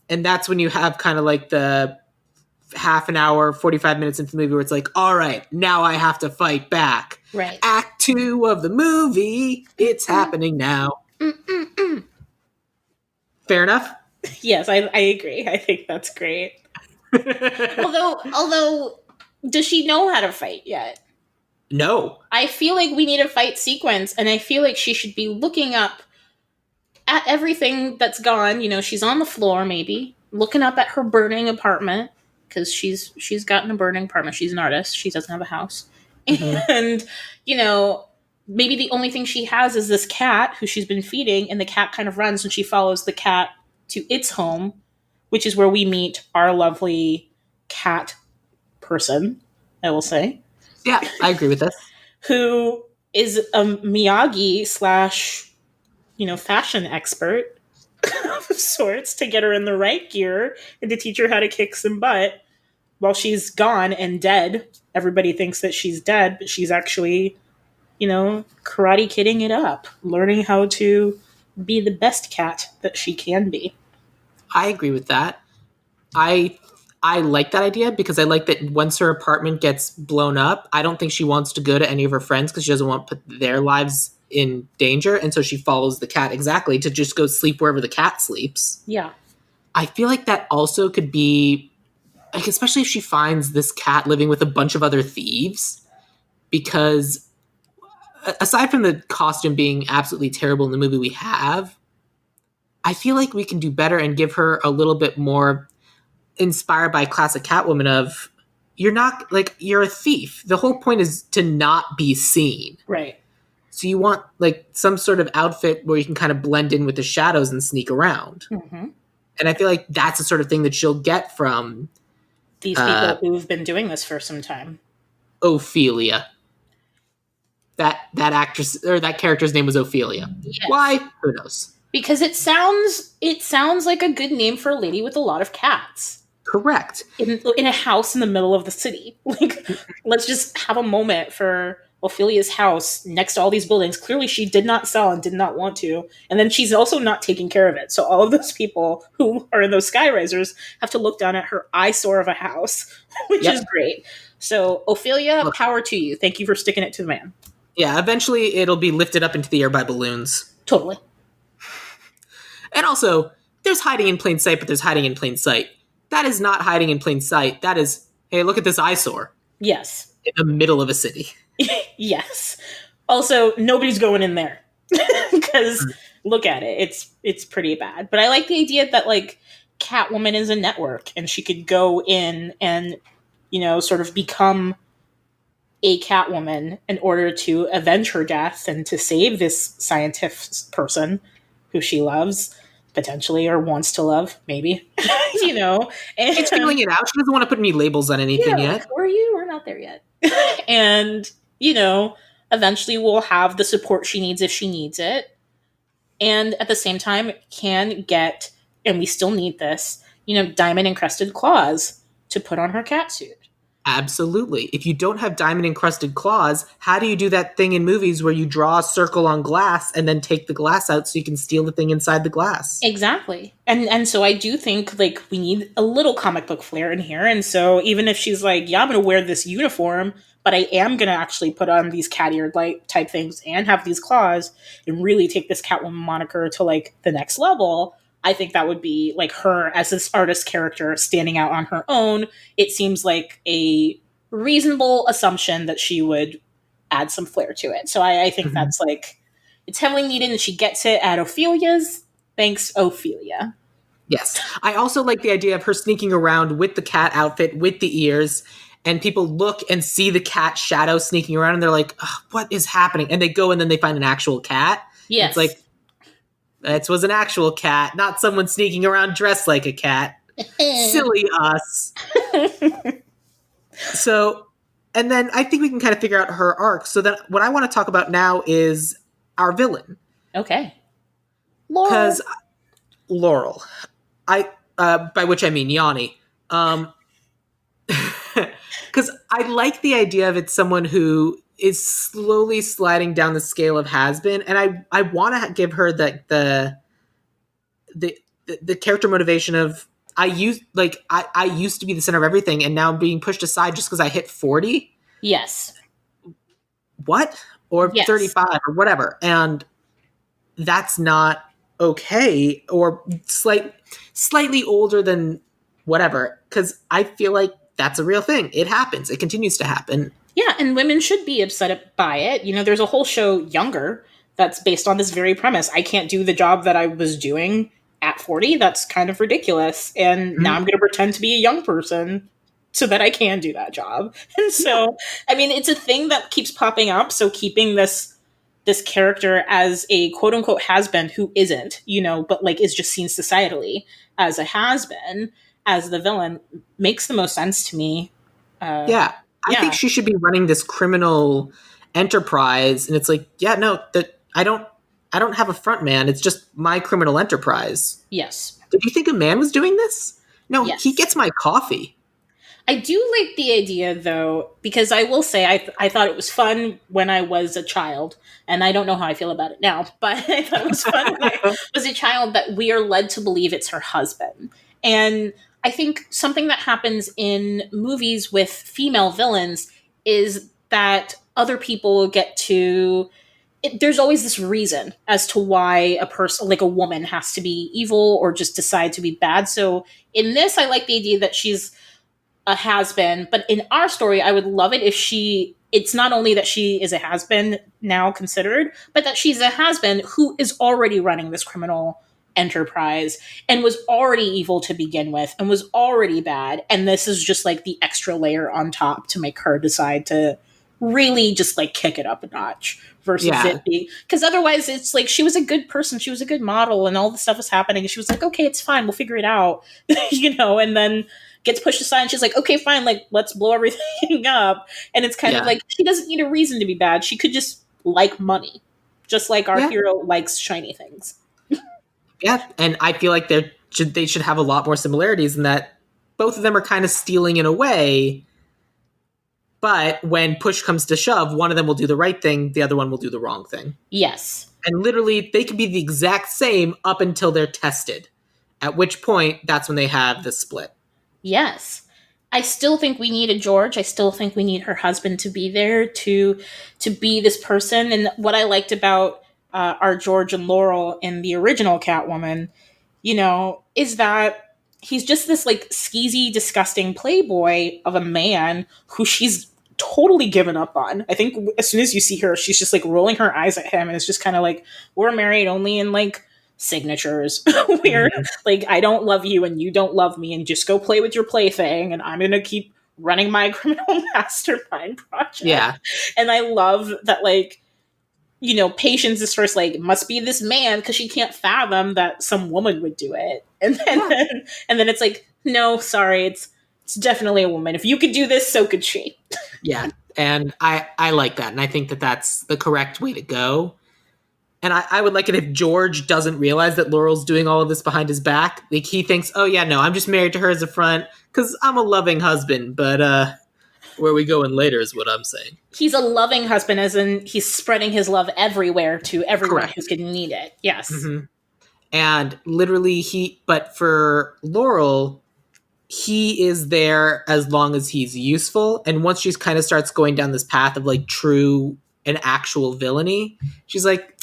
And that's when you have kind of like the half an hour, 45 minutes into the movie where it's like, all right, now I have to fight back. Right. Act 2 of the movie. It's happening now. Fair enough? Yes, I agree. I think that's great. Although, does she know how to fight yet? No. I feel like we need a fight sequence, and I feel like she should be looking up at everything that's gone. You know, she's on the floor, maybe looking up at her burning apartment because she's gotten a burning apartment. She's an artist. She doesn't have a house, and you know, maybe the only thing she has is this cat who she's been feeding, and the cat kind of runs, and she follows the cat to its home, which is where we meet our lovely cat person. I will say. Yeah, I agree with this. Who is a Miyagi / fashion expert of sorts to get her in the right gear and to teach her how to kick some butt while she's gone and dead. Everybody thinks that she's dead, but she's actually, karate kidding it up, learning how to be the best cat that she can be. I agree with that. I I like that idea because I like that once her apartment gets blown up, I don't think she wants to go to any of her friends because she doesn't want to put their lives in danger. And so she follows the cat exactly to just go sleep wherever the cat sleeps. Yeah. I feel like that also could be, like, especially if she finds this cat living with a bunch of other thieves, because aside from the costume being absolutely terrible in the movie we have, I feel like we can do better and give her a little bit more inspired by classic Catwoman of, you're not, like, you're a thief. The whole point is to not be seen. Right. So you want, like, some sort of outfit where you can kind of blend in with the shadows and sneak around. Mm-hmm. And I feel like that's the sort of thing that she'll get from these people who've been doing this for some time. Ophelia. That actress, or that character's name was Ophelia. Yes. Why? Who knows? Because it sounds like a good name for a lady with a lot of cats. Correct. In a house in the middle of the city. Like, let's just have a moment for Ophelia's house next to all these buildings. Clearly she did not sell and did not want to. And then she's also not taking care of it. So all of those people who are in those skyrisers have to look down at her eyesore of a house, which is great. So Ophelia, power to you. Thank you for sticking it to the man. Yeah, eventually it'll be lifted up into the air by balloons. Totally. And also, there's hiding in plain sight, but there's hiding in plain sight. That is not hiding in plain sight. That is, hey, look at this eyesore. Yes. In the middle of a city. Yes. Also, nobody's going in there. Because look at it. It's pretty bad. But I like the idea that, like, Catwoman is a network and she could go in and, sort of become a Catwoman in order to avenge her death and to save this scientist person who she loves, potentially, or wants to love, maybe. And it's feeling it out. She doesn't want to put any labels on anything yet. Or you, we're not there yet. And, eventually we'll have the support she needs if she needs it. And at the same time can get, and we still need this, diamond encrusted claws to put on her catsuit. Absolutely. If you don't have diamond encrusted claws, how do you do that thing in movies where you draw a circle on glass and then take the glass out so you can steal the thing inside the glass? Exactly. And so I do think, like, we need a little comic book flair in here. And so even if she's like, yeah, I'm going to wear this uniform, but I am going to actually put on these cat-eared type things and have these claws and really take this Catwoman moniker to, like, the next level, I think that would be, like, her as this artist character standing out on her own. It seems like a reasonable assumption that she would add some flair to it. So I think that's, like, it's heavily needed, and she gets it at Ophelia's. Thanks, Ophelia. Yes. I also like the idea of her sneaking around with the cat outfit, with the ears, and people look and see the cat shadow sneaking around, and they're like, what is happening? And they go, and then they find an actual cat. Yes. It's like, that was an actual cat, not someone sneaking around dressed like a cat. Silly us. So, and then I think we can kind of figure out her arc. So then what I want to talk about now is our villain. Okay. Because Laurel. By which I mean Yanni. Because I like the idea of it's someone who is slowly sliding down the scale of has-been, and I want to give her the character motivation of I used to be the center of everything, and now I'm being pushed aside just because I hit 40. Yes. What? Or 35 or whatever, and that's not okay. Or slightly older than whatever, because I feel like that's a real thing. It happens. It continues to happen. Yeah, and women should be upset by it. There's a whole show, Younger, that's based on this very premise. I can't do the job that I was doing at 40. That's kind of ridiculous. And now I'm going to pretend to be a young person so that I can do that job. And so, I mean, it's a thing that keeps popping up. So keeping this character as a quote unquote has-been who isn't, but like is just seen societally as a has-been, as the villain, makes the most sense to me. I think she should be running this criminal enterprise, and it's like, I don't have a front man. It's just my criminal enterprise. Yes. Did you think a man was doing this? No, yes. He gets my coffee. I do like the idea, though, because I will say I thought it was fun when I was a child, and I don't know how I feel about it now, but I thought it was fun when I was a child that we are led to believe it's her husband. And I think something that happens in movies with female villains is that other people get to there's always this reason as to why a person like a woman has to be evil or just decide to be bad. So in this I like the idea that she's a has-been, but in our story I would love it if it's not only that she is a has-been now considered, but that she's a has-been who is already running this criminal enterprise and was already evil to begin with and was already bad, and this is just like the extra layer on top to make her decide to really just like kick it up a notch versus it being, because otherwise it's like she was a good person, she was a good model, and all this stuff was happening and she was like, okay, it's fine, we'll figure it out. And then gets pushed aside and she's like, okay, fine, like let's blow everything up. And it's kind of like she doesn't need a reason to be bad, she could just like money, just like our hero likes shiny things. And I feel like they should have a lot more similarities in that both of them are kind of stealing in a way, but when push comes to shove, one of them will do the right thing, the other one will do the wrong thing. Yes. And literally, they can be the exact same up until they're tested, at which point, that's when they have the split. Yes. I still think we need a George. I still think we need her husband to be there to be this person. And what I liked about our George and Laurel in the original Catwoman, is that he's just this like skeezy, disgusting playboy of a man who she's totally given up on. I think as soon as you see her, she's just like rolling her eyes at him, and it's just kind of like, we're married only in like signatures where like I don't love you and you don't love me, and just go play with your plaything, and I'm gonna keep running my criminal mastermind project. Yeah. And I love that, like, Patience is first like, must be this man because she can't fathom that some woman would do it, and then it's like, no, sorry, it's definitely a woman. If you could do this, so could she. Yeah, and I like that, and I think that that's the correct way to go. And I would like it if George doesn't realize that Laurel's doing all of this behind his back. Like, he thinks, oh yeah, no, I'm just married to her as a front because I'm a loving husband, but where we going later is what I'm saying. He's a loving husband, as in he's spreading his love everywhere to everyone Correct. who's going to need it. Yes. Mm-hmm. And literally but for Laurel, he is there as long as he's useful. And once she kind of starts going down this path of like true and actual villainy, she's like,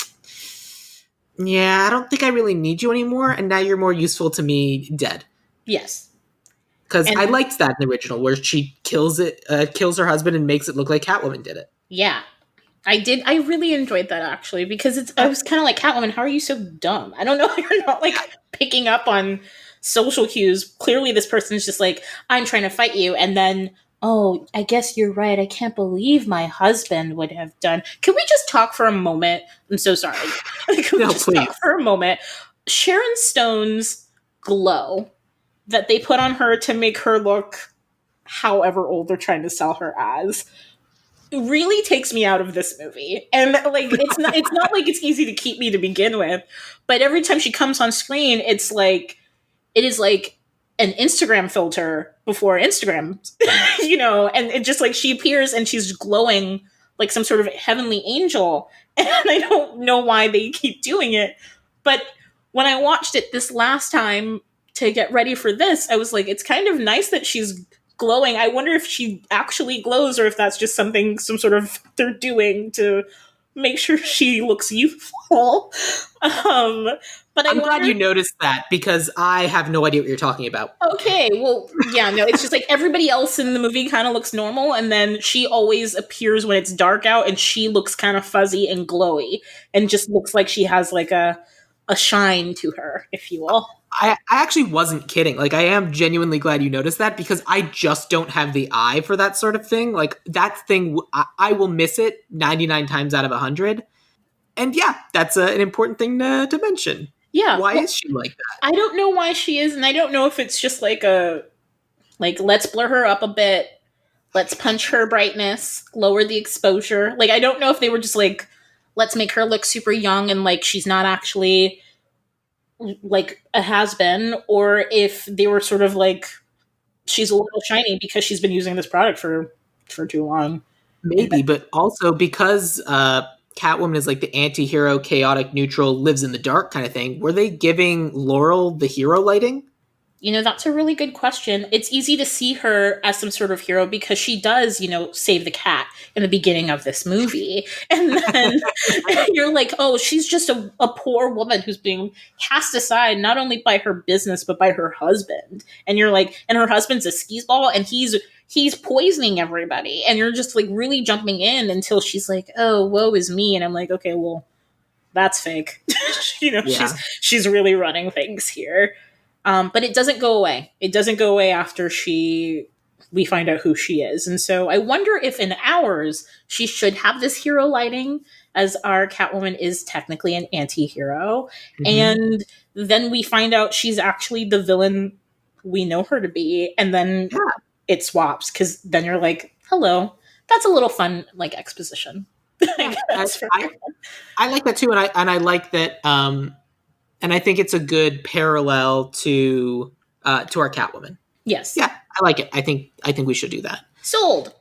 yeah, I don't think I really need you anymore. And now you're more useful to me dead. Yes. Because I liked that in the original, where she kills her husband and makes it look like Catwoman did it. Yeah, I did. I really enjoyed that, actually, because I was kind of like, Catwoman, how are you so dumb? I don't know. You're not like picking up on social cues. Clearly, this person's just like, I'm trying to fight you. And then, oh, I guess you're right. I can't believe my husband would have done. Can we just talk for a moment? I'm so sorry. Can we just talk for a moment? Sharon Stone's glow that they put on her to make her look however old they're trying to sell her as really takes me out of this movie. And like, it's not like it's easy to keep me to begin with, but every time she comes on screen, it is like an Instagram filter before Instagram, and it just like, she appears and she's glowing like some sort of heavenly angel. And I don't know why they keep doing it. But when I watched it this last time to get ready for this, I was like, it's kind of nice that she's glowing. I wonder if she actually glows or if that's just some sort of they're doing to make sure she looks youthful. But I'm glad you noticed that, because I have no idea what you're talking about. Okay, well, yeah, no, it's just like everybody else in the movie kind of looks normal, and then she always appears when it's dark out, and she looks kind of fuzzy and glowy, and just looks like she has like a shine to her, if you will. I actually wasn't kidding. Like, I am genuinely glad you noticed that, because I just don't have the eye for that sort of thing. Like, that thing, I will miss it 99 times out of 100. And yeah, that's an important thing to mention. Yeah. Why is she like that? I don't know why she is, and I don't know if it's just like let's blur her up a bit, let's punch her brightness, lower the exposure. Like, I don't know if they were just like, let's make her look super young and like she's not actually like a has-been, or if they were sort of like, she's a little shiny because she's been using this product for too long. Maybe, but also because Catwoman is like the anti-hero, chaotic, neutral, lives in the dark kind of thing. Were they giving Laurel the hero lighting? That's a really good question. It's easy to see her as some sort of hero because she does, save the cat in the beginning of this movie. And then you're like, oh, she's just a poor woman who's being cast aside not only by her business but by her husband. And you're like, and her husband's a skee-ball and he's poisoning everybody. And you're just like really jumping in until she's like, oh, woe is me. And I'm like, okay, well, that's fake. Yeah. She's really running things here. But it doesn't go away. It doesn't go away after we find out who she is. And so I wonder if in ours she should have this hero lighting, as our Catwoman is technically an anti-hero. And then we find out she's actually the villain we know her to be, and then it swaps, because then you're like, hello. That's a little fun, like, exposition. I like that too, and I like that. And I think it's a good parallel to our Catwoman. Yes. Yeah, I like it. I think we should do that. Sold.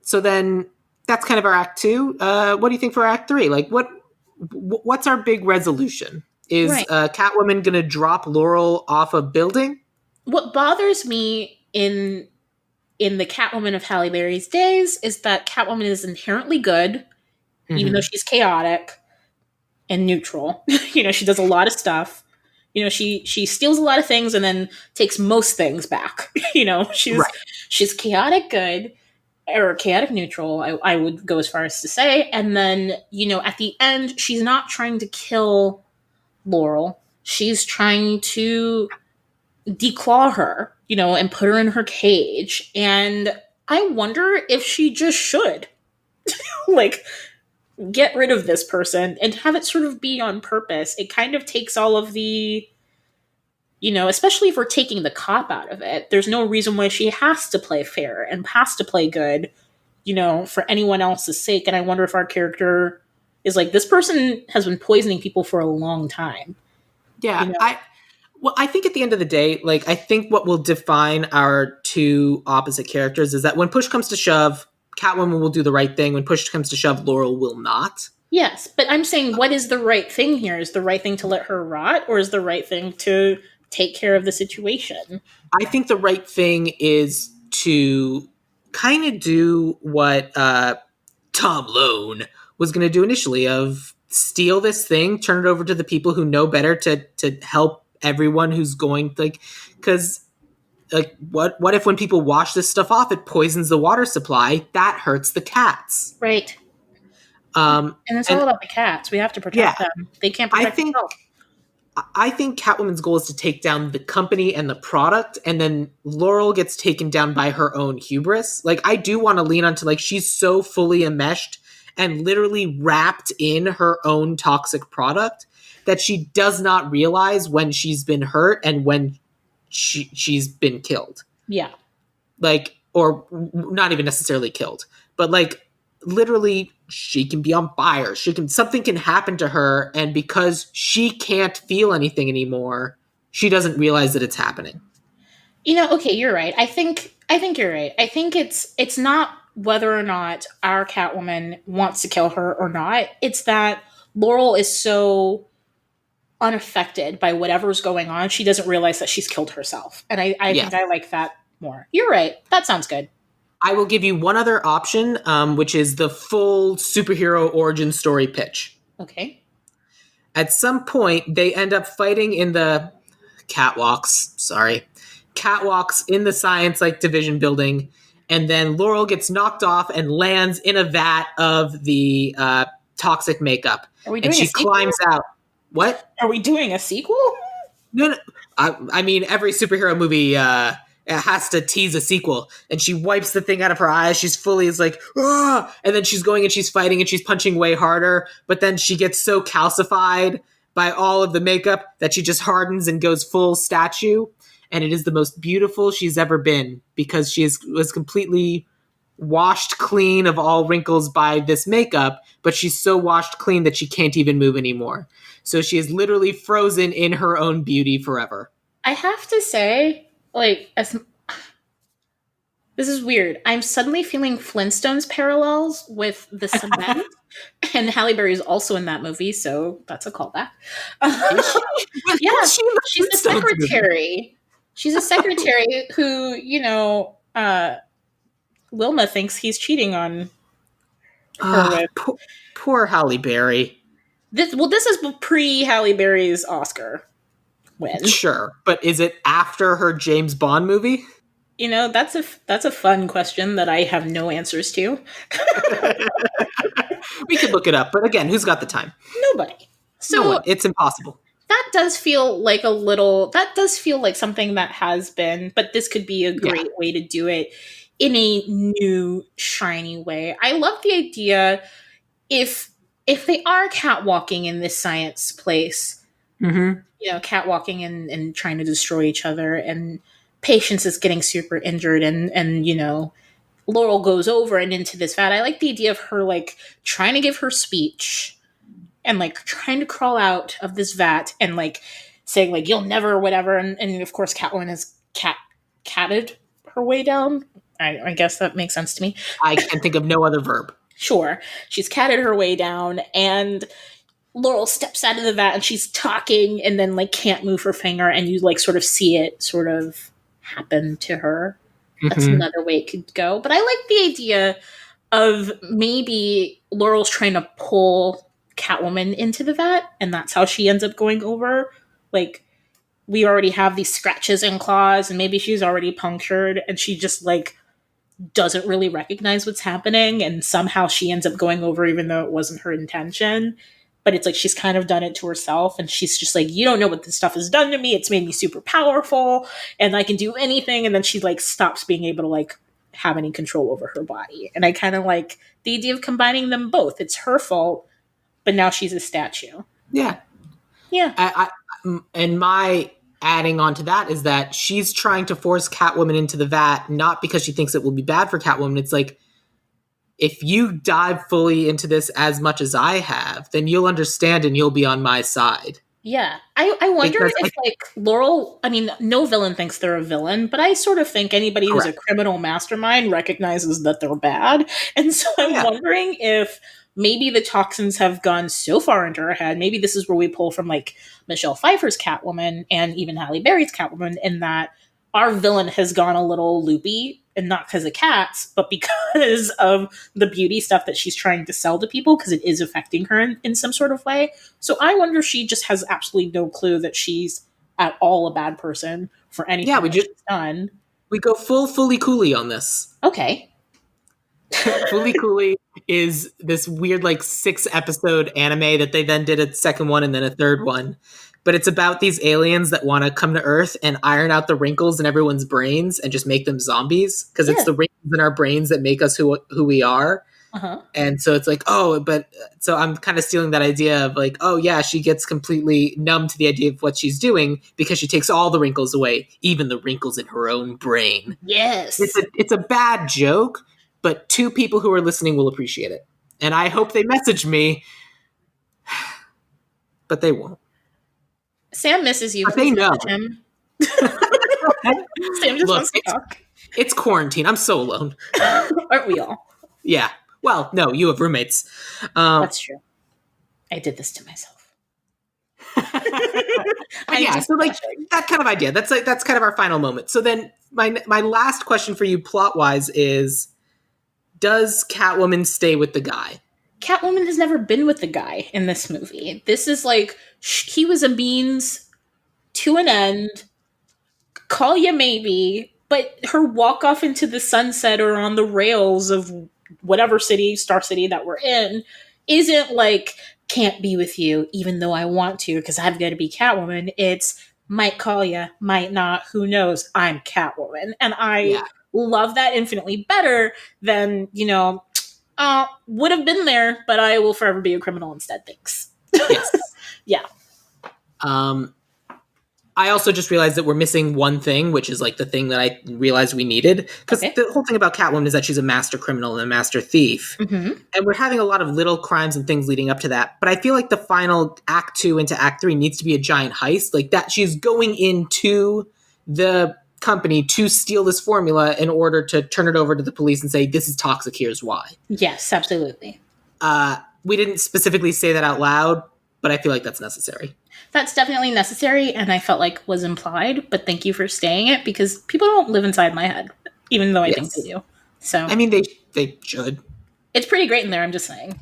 So then that's kind of our act 2. What do you think for act 3? Like, what's our big resolution? Is Catwoman going to drop Laurel off a building? What bothers me in the Catwoman of Halle Berry's days is that Catwoman is inherently good, even though she's chaotic and neutral. She does a lot of stuff. She steals a lot of things and then takes most things back. She's chaotic good, or chaotic neutral, I would go as far as to say. And then, at the end, she's not trying to kill Laurel. She's trying to declaw her, and put her in her cage. And I wonder if she just should. Like, get rid of this person and have it sort of be on purpose. It kind of takes all of the, especially if we're taking the cop out of it, there's no reason why she has to play fair and has to play good, for anyone else's sake. And I wonder if our character is like, this person has been poisoning people for a long time. Yeah. I think at the end of the day, like, I think what will define our two opposite characters is that when push comes to shove, Catwoman will do the right thing. When push comes to shove, Laurel will not. Yes, but I'm saying, what is the right thing here? Is the right thing to let her rot, or is the right thing to take care of the situation? I think the right thing is to kind of do what Tom Lone was going to do initially, of steal this thing, turn it over to the people who know better to help everyone who's going, like, because like, what if when people wash this stuff off, it poisons the water supply? That hurts the cats. Right. And it's all about the cats. We have to protect them. They can't protect themselves. I think Catwoman's goal is to take down the company and the product, and then Laurel gets taken down by her own hubris. Like, I do want to lean onto, like, she's so fully enmeshed and literally wrapped in her own toxic product that she does not realize when she's been hurt and when she's been killed. Yeah. Like, or not even necessarily killed, but like literally she can be on fire. Something can happen to her, and because she can't feel anything anymore, she doesn't realize that it's happening. Okay, you're right. I think you're right. I think it's not whether or not our Catwoman wants to kill her or not. It's that Laurel is so unaffected by whatever's going on, she doesn't realize that she's killed herself. And I think I like that more. You're right. That sounds good. I will give you one other option, which is the full superhero origin story pitch. Okay. At some point, they end up fighting in the catwalks in the Science like division building, and then Laurel gets knocked off and lands in a vat of the toxic makeup. Are we doing and she climbs out. What? Are we doing a sequel? No. I mean, every superhero movie has to tease a sequel. And she wipes the thing out of her eyes. She's fully is like, ah! And then she's going and she's fighting and she's punching way harder. But then she gets so calcified by all of the makeup that she just hardens and goes full statue. And it is the most beautiful she's ever been, because she was completely washed clean of all wrinkles by this makeup, but she's so washed clean that she can't even move anymore. So she is literally frozen in her own beauty forever. I have to say, like, this is weird. I'm suddenly feeling Flintstones parallels with the cement. And Halle Berry is also in that movie, so that's a callback. Yeah, she's the secretary. She's a secretary who, Wilma thinks he's cheating on her with. Poor Halle Berry. This is pre Halle Berry's Oscar win. Sure, but is it after her James Bond movie? That's a fun question that I have no answers to. We could look it up, but again, who's got the time? Nobody. So no one. It's impossible. That does feel like something that has been, but this could be a great way to do it in a new, shiny way. I love the idea if they are catwalking in this science place, catwalking and trying to destroy each other, and Patience is getting super injured, and Laurel goes over and into this vat. I like the idea of her like trying to give her speech and like trying to crawl out of this vat and like saying like you'll never whatever, and of course Catwoman has catted her way down. I guess that makes sense to me. I can think of no other verb. Sure. She's catted her way down, and Laurel steps out of the vat and she's talking and then like can't move her finger, and you like sort of see it sort of happen to her. That's another way it could go. But I like the idea of maybe Laurel's trying to pull Catwoman into the vat, and that's how she ends up going over. Like, we already have these scratches and claws, and maybe she's already punctured, and she just like doesn't really recognize what's happening, and somehow she ends up going over even though it wasn't her intention. But it's like she's kind of done it to herself, and she's just like, you don't know what this stuff has done to me. It's made me super powerful, and I can do anything. And then she like stops being able to like have any control over her body. And I kind of like the idea of combining them both. It's her fault, but now she's a statue. Yeah. And my adding on to that is that she's trying to force Catwoman into the vat, not because she thinks it will be bad for Catwoman. It's like, if you dive fully into this as much as I have, then you'll understand and you'll be on my side. Yeah. I wonder if like Laurel, I mean, no villain thinks they're a villain, but I sort of think anybody who's a criminal mastermind recognizes that they're bad. And so I'm wondering if maybe the toxins have gone so far into her head. Maybe this is where we pull from like Michelle Pfeiffer's Catwoman and even Halle Berry's Catwoman, in that our villain has gone a little loopy, and not because of cats, but because of the beauty stuff that she's trying to sell to people, because it is affecting her in some sort of way. So I wonder if she just has absolutely no clue that she's at all a bad person for anything she's done. We go fully cooley on this. Okay. Fully Cooley is this weird like 6-episode anime that they then did a second one and then a third one. But it's about these aliens that want to come to Earth and iron out the wrinkles in everyone's brains and just make them zombies. Because it's the wrinkles in our brains that make us who we are. Uh-huh. And so it's like, so I'm kind of stealing that idea of like, oh yeah, she gets completely numb to the idea of what she's doing because she takes all the wrinkles away, even the wrinkles in her own brain. Yes. It's a bad joke, but 2 people who are listening will appreciate it. And I hope they message me, but they won't. Sam misses you. But they know. Sam just wants to talk. It's quarantine. I'm so alone. Aren't we all? Yeah. Well, no, you have roommates. That's true. I did this to myself. So like that kind of idea. That's kind of our final moment. So then my last question for you plot-wise is, does Catwoman stay with the guy? Catwoman has never been with the guy in this movie. This is like, he was a means to an end. Call you maybe, but her walk off into the sunset or on the rails of whatever city, Star City that we're in, isn't like, can't be with you, even though I want to, because I've got to be Catwoman. It's might call you, might not, who knows, I'm Catwoman. And I love that infinitely better than, would have been there, but I will forever be a criminal instead. Thanks. Yes. Yeah. I also just realized that we're missing one thing, which is like the thing that I realized we needed. Because the whole thing about Catwoman is that she's a master criminal and a master thief. Mm-hmm. And we're having a lot of little crimes and things leading up to that. But I feel like the final Act 2 into Act 3 needs to be a giant heist. Like that she's going into the company to steal this formula in order to turn it over to the police and say, this is toxic, here's why. Yes, absolutely. We didn't specifically say that out loud, but I feel like that's necessary. That's definitely necessary, and I felt like was implied, but thank you for saying it because people don't live inside my head, even though I think they Yes. do. So I mean, they should. it's pretty great in there, I'm just saying.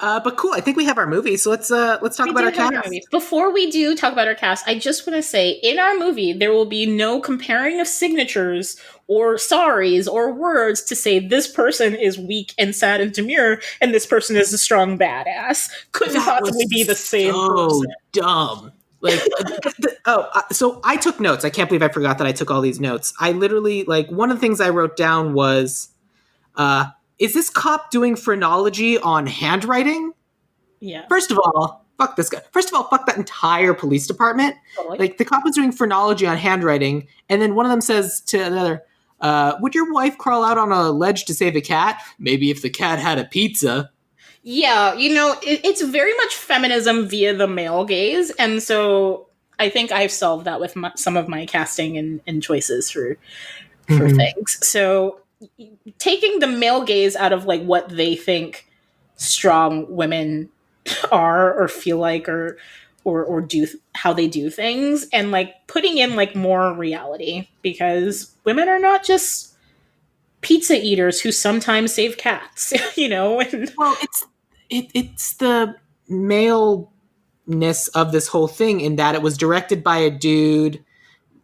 But cool. I think we have our movie, so let's talk We about do our have our cast. movie. Before we do talk about our cast, I just want to say in our movie, there will be no comparing of signatures or sorries or words to say this person is weak and sad and demure and this person is a strong badass. Couldn't That possibly be the was same so person. dumb. Like, so I took notes. I can't believe I forgot that I took all these notes. I literally, like, one of the things I wrote down was, uh, is this cop doing phrenology on handwriting? Yeah, First of all, fuck this guy. First of all, fuck that entire police department. totally. Like, the cop is doing phrenology on handwriting, and then one of them says to another, would your wife crawl out on a ledge to save a cat? Maybe if the cat had a pizza. Yeah, it's very much feminism via the male gaze, and so I think I've solved that with some of my casting and choices for Mhm. things. So taking the male gaze out of like what they think strong women are or feel like or do how they do things and like putting in like more reality because women are not just pizza eaters who sometimes save cats, and Well, it's the maleness of this whole thing in that it was directed by a dude,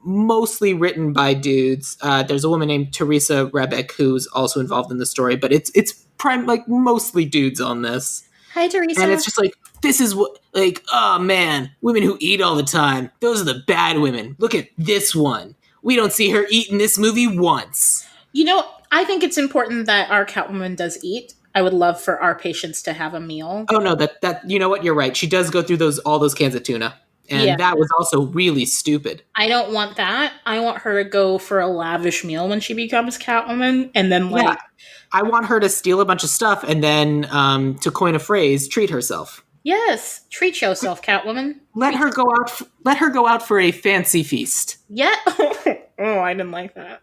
mostly written by dudes. There's a woman named Teresa Rebeck who's also involved in the story, but it's prime like mostly dudes on this, Hi and Teresa. it's just like this is what like oh man, women who eat all the time. Those are the bad women. Look at this one. We don't see her eat in this movie once. I think it's important that our Catwoman does eat. I would love for our patients to have a meal. Oh no, that you know what? You're right. She does go through those all those cans of tuna, Yeah, and that was also really stupid. I don't want that. I want her to go for a lavish meal when she becomes Catwoman, and then Yeah, like, I want her to steal a bunch of stuff and then, to coin a phrase, treat herself. yes, treat yourself, Catwoman. Let Treat her go out. Let her go out for a fancy feast. Yeah. Oh, I didn't like that.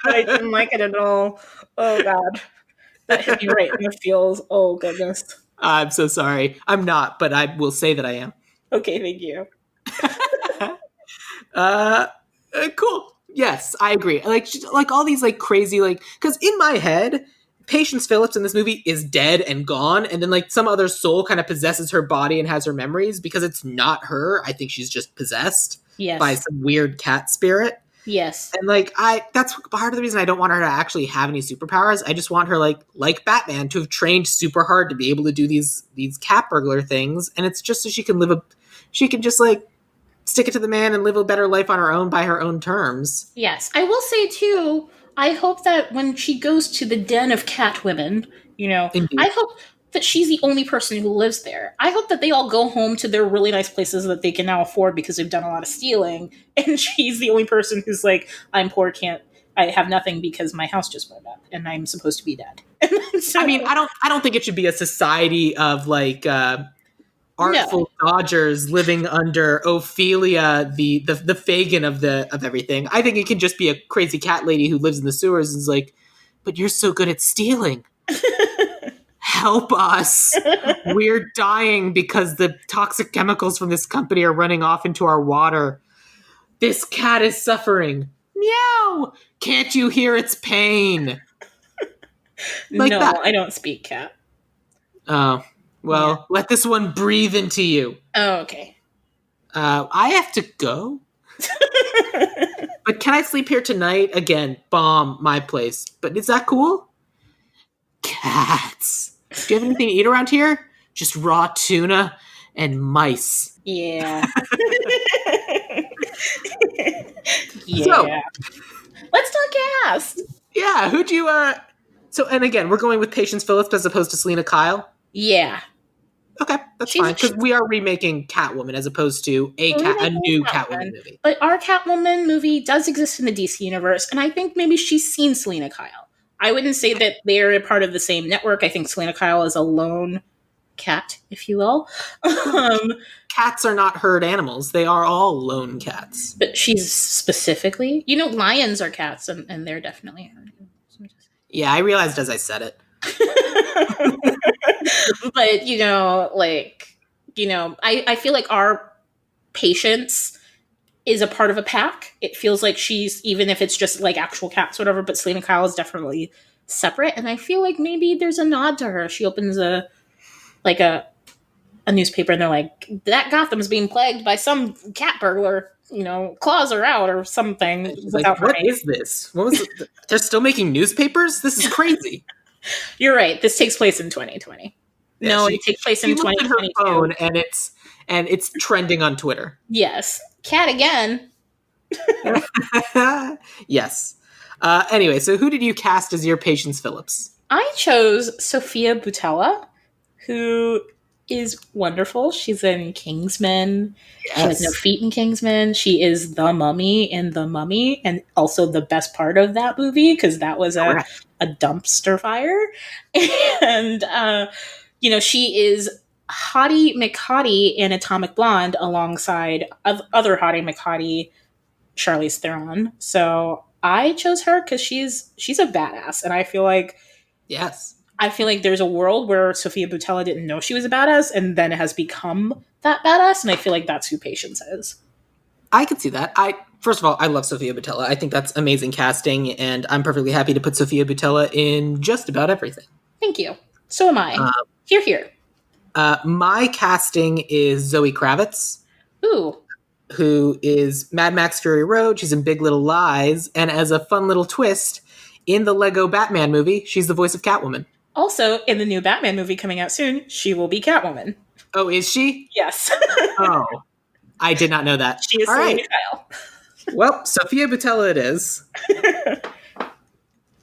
I didn't like it at all. Oh god, that hit me right in the feels. Oh goodness. I'm so sorry. I'm not, but I will say that I am. Okay, thank you. uh, cool. Yes, I agree. Like all these like crazy like because in my head, Patience Phillips in this movie is dead and gone, and then like some other soul kind of possesses her body and has her memories because it's not her. I think she's just possessed by Yes. some weird cat spirit. Yes. And like that's part of the reason I don't want her to actually have any superpowers. I just want her like Batman to have trained super hard to be able to do these cat burglar things, and it's just so she can just like stick it to the man and live a better life on her own by her own terms. Yes. I will say too, I hope that when she goes to the den of cat women, Indeed. I hope that she's the only person who lives there. I hope that they all go home to their really nice places that they can now afford because they've done a lot of stealing. And she's the only person who's like, I'm poor, I have nothing because my house just burned up and I'm supposed to be dead. I mean, So, I don't think it should be a society of like no. artful dodgers living under Ophelia, the Fagin of everything. I think it can just be a crazy cat lady who lives in the sewers and is like, but you're so good at stealing. Help us. We're dying because the toxic chemicals from this company are running off into our water. This cat is suffering. Meow. Can't you hear its pain? Like No, that. I don't speak cat. Oh, Yeah. well, let this one breathe into you. Oh, okay. I have to go. But can I sleep here tonight? Again, bomb my place. But is that cool? Cats. Do you have anything to eat around here? Just raw tuna and mice. Yeah. So, Yeah. Let's talk cast. yeah, who'd you so and again, we're going with Patience Phillips as opposed to Selena Kyle. Yeah. Okay, that's She's fine because we are remaking Catwoman as opposed to a new Catwoman Catwoman. movie. But our Catwoman movie does exist in the DC universe, and I think maybe she's seen Selena Kyle. I wouldn't say that they're a part of the same network. I think Selena Kyle is a lone cat, if you will. Cats are not herd animals; they are all lone cats. But she's specifically, lions are cats, and they're definitely herd animals. Yeah, I realized as I said it. But like I feel like our patience is a part of a pack. It feels like she's, even if it's just like actual cats, whatever, but Selena Kyle is definitely separate. And I feel like maybe there's a nod to her. She opens a newspaper and they're like, that Gotham's being plagued by some cat burglar. Claws are out or something. She's like, what is this? What was it? They're still making newspapers? This is crazy. You're right. This takes place in 2020. Yeah, no, it takes place in 2022. Her phone and it's trending on Twitter. Yes. Cat again. Yes. Anyway, so who did you cast as your Patience Phillips? I chose Sophia Boutella, who is wonderful. She's in Kingsman. Yes. She has no feet in Kingsman. She is the mummy in The Mummy, and also the best part of that movie, because that was a dumpster fire. And, she is Hottie McHottie in Atomic Blonde alongside other Hottie McHottie, Charlize Theron. So I chose her because she's a badass, and I feel like there's a world where Sophia Boutella didn't know she was a badass, and then has become that badass, and I feel like that's who Patience is. I could see that. First of all, I love Sophia Boutella. I think that's amazing casting, and I'm perfectly happy to put Sophia Boutella in just about everything. Thank you. So am I. Here. My casting is Zoe Kravitz. Ooh. Who is Mad Max Fury Road. She's in Big Little Lies. And as a fun little twist, in the Lego Batman movie, she's the voice of Catwoman. Also, in the new Batman movie coming out soon, she will be Catwoman. Oh, is she? Yes. Oh, I did not know that. She is Selena Kyle. Well, Sophia Boutella it is.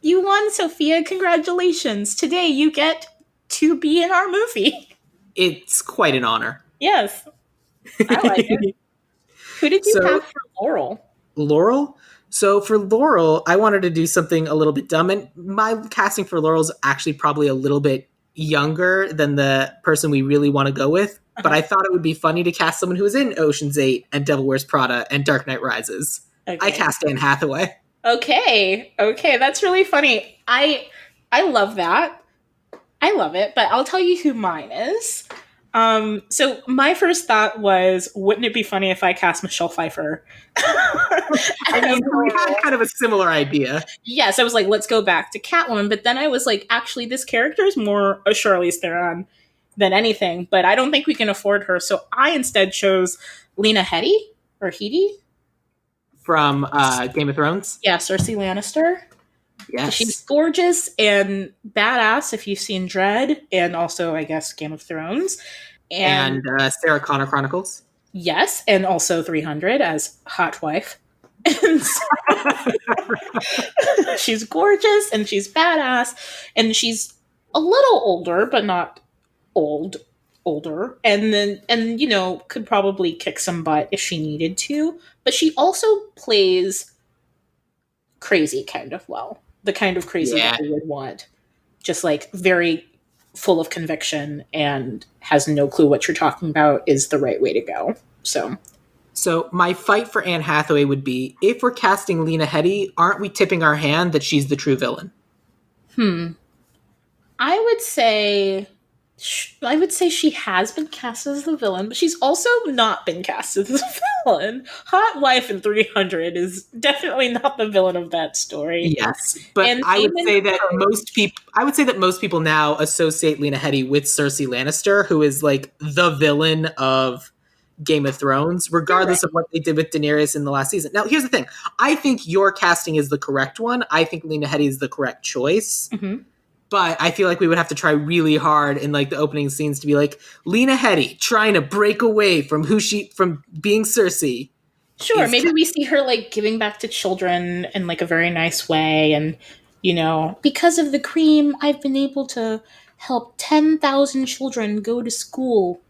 You won, Sophia. Congratulations. Today you get to be in our movie. It's quite an honor. Yes. I like it. Who did you have for Laurel? Laurel? So for Laurel, I wanted to do something a little bit dumb. And my casting for Laurel is actually probably a little bit younger than the person we really want to go with. Uh-huh. But I thought it would be funny to cast someone who was in Ocean's 8 and Devil Wears Prada and Dark Knight Rises. Okay. I cast Anne Hathaway. Okay, that's really funny. I love that. I love it, but I'll tell you who mine is. So my first thought was, wouldn't it be funny if I cast Michelle Pfeiffer? I mean, we had kind of a similar idea. Yes, I was like, let's go back to Catwoman, but then I was like, actually, this character is more a Charlize Theron than anything, but I don't think we can afford her, so I instead chose Lena Headey, or Headey? From Game of Thrones? Yeah, Cersei Lannister. Yes. She's gorgeous and badass if you've seen Dread, and also, I guess, Game of Thrones. And Sarah Connor Chronicles. Yes, and also 300 as Hot Wife. And so, she's gorgeous, and she's badass, and she's a little older, but not older. And could probably kick some butt if she needed to. But she also plays crazy kind of well. The kind of crazy that we would want. Just like very full of conviction and has no clue what you're talking about is the right way to go. So my fight for Anne Hathaway would be, if we're casting Lena Headey, aren't we tipping our hand that she's the true villain? I would say she has been cast as the villain, but she's also not been cast as the villain. Hot Wife in 300 is definitely not the villain of that story. Yes, but I would say that most people now associate Lena Headey with Cersei Lannister, who is like the villain of Game of Thrones, regardless of what they did with Daenerys in the last season. Now, here's the thing. I think your casting is the correct one. I think Lena Headey is the correct choice. Mm-hmm. But I feel like we would have to try really hard in like the opening scenes to be like, Lena Headey trying to break away from from being Cersei. Sure, maybe we see her like giving back to children in like a very nice way, and because of the cream, I've been able to help 10,000 children go to school.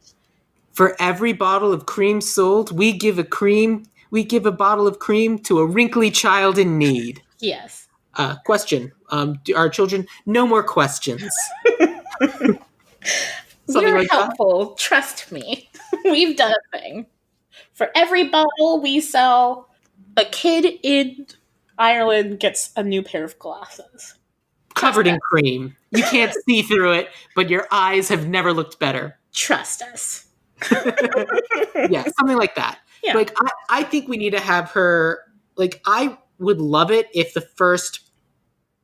For every bottle of cream sold, we give a bottle of cream to a wrinkly child in need. Yes. Question. Do our children? No more questions. We're like helpful. That? Trust me. We've done a thing. For every bottle we sell, a kid in Ireland gets a new pair of glasses. Covered in cream. You can't see through it, but your eyes have never looked better. Trust us. Yeah, something like that. Yeah. Like, I think we need to have her, like, I would love it if the first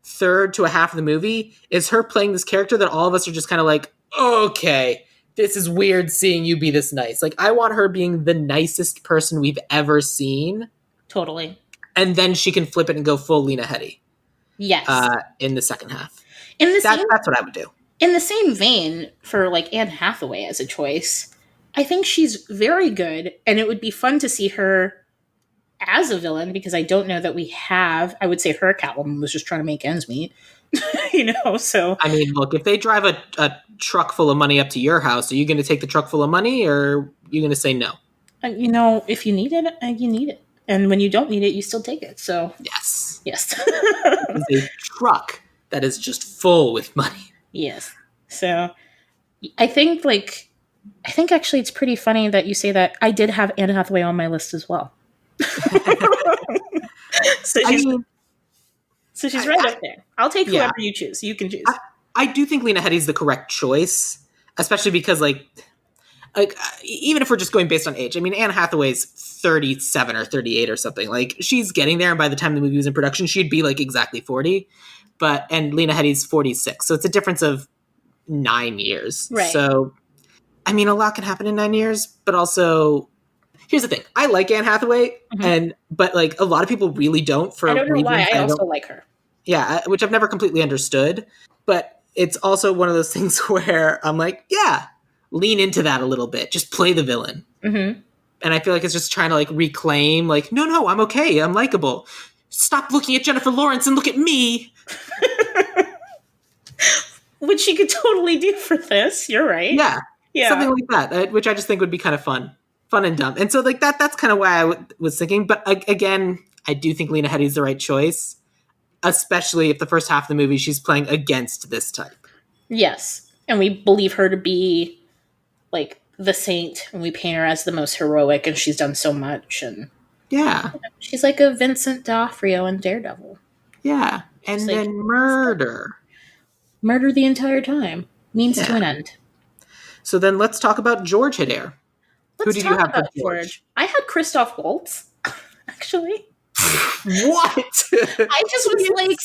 third to a half of the movie is her playing this character that all of us are just kind of like, okay, this is weird seeing you be this nice. Like, I want her being the nicest person we've ever seen. Totally. And then she can flip it and go full Lena Headey Yes. in the second half. In the That's what I would do. In the same vein, for like Anne Hathaway as a choice, I think she's very good, and it would be fun to see her as a villain because I don't know that we have. I would say her Catwoman was just trying to make ends meet, So I mean, look, if they drive a truck full of money up to your house, are you going to take the truck full of money, or are you going to say no? If you need it, you need it, and when you don't need it, you still take it. So yes. It's a truck that is just full with money. Yes. So I think actually it's pretty funny that you say that. I did have Anne Hathaway on my list as well. So she's right up there. I'll take whoever you choose. You can choose. I do think Lena Headey's the correct choice, especially because like even if we're just going based on age. I mean, Anne Hathaway's 37 or 38 or something. Like, she's getting there, and by the time the movie was in production, she'd be like exactly 40. And Lena Headey's 46. So it's a difference of 9 years. Right. So, I mean, a lot can happen in 9 years, but also, here's the thing. I like Anne Hathaway, but like a lot of people really don't for I don't know reasons why. I also like her. Yeah, which I've never completely understood. But it's also one of those things where I'm like, yeah, lean into that a little bit. Just play the villain. Mm-hmm. And I feel like it's just trying to like reclaim, like, no, I'm okay. I'm likable. Stop looking at Jennifer Lawrence and look at me. Which she could totally do for this. You're right. Yeah. Something like that, which I just think would be kind of fun and dumb. And so like that's kind of why I was thinking. But again, I do think Lena Headey's the right choice, especially if the first half of the movie she's playing against this type. Yes. And we believe her to be like the saint, and we paint her as the most heroic, and she's done so much. And yeah, she's like a Vincent D'Onofrio in Daredevil. Yeah. And she's then murder the entire time. Means to an end. So then let's talk about George Hedare. Who did you have for George? I had Christoph Waltz, actually. What? I just was like,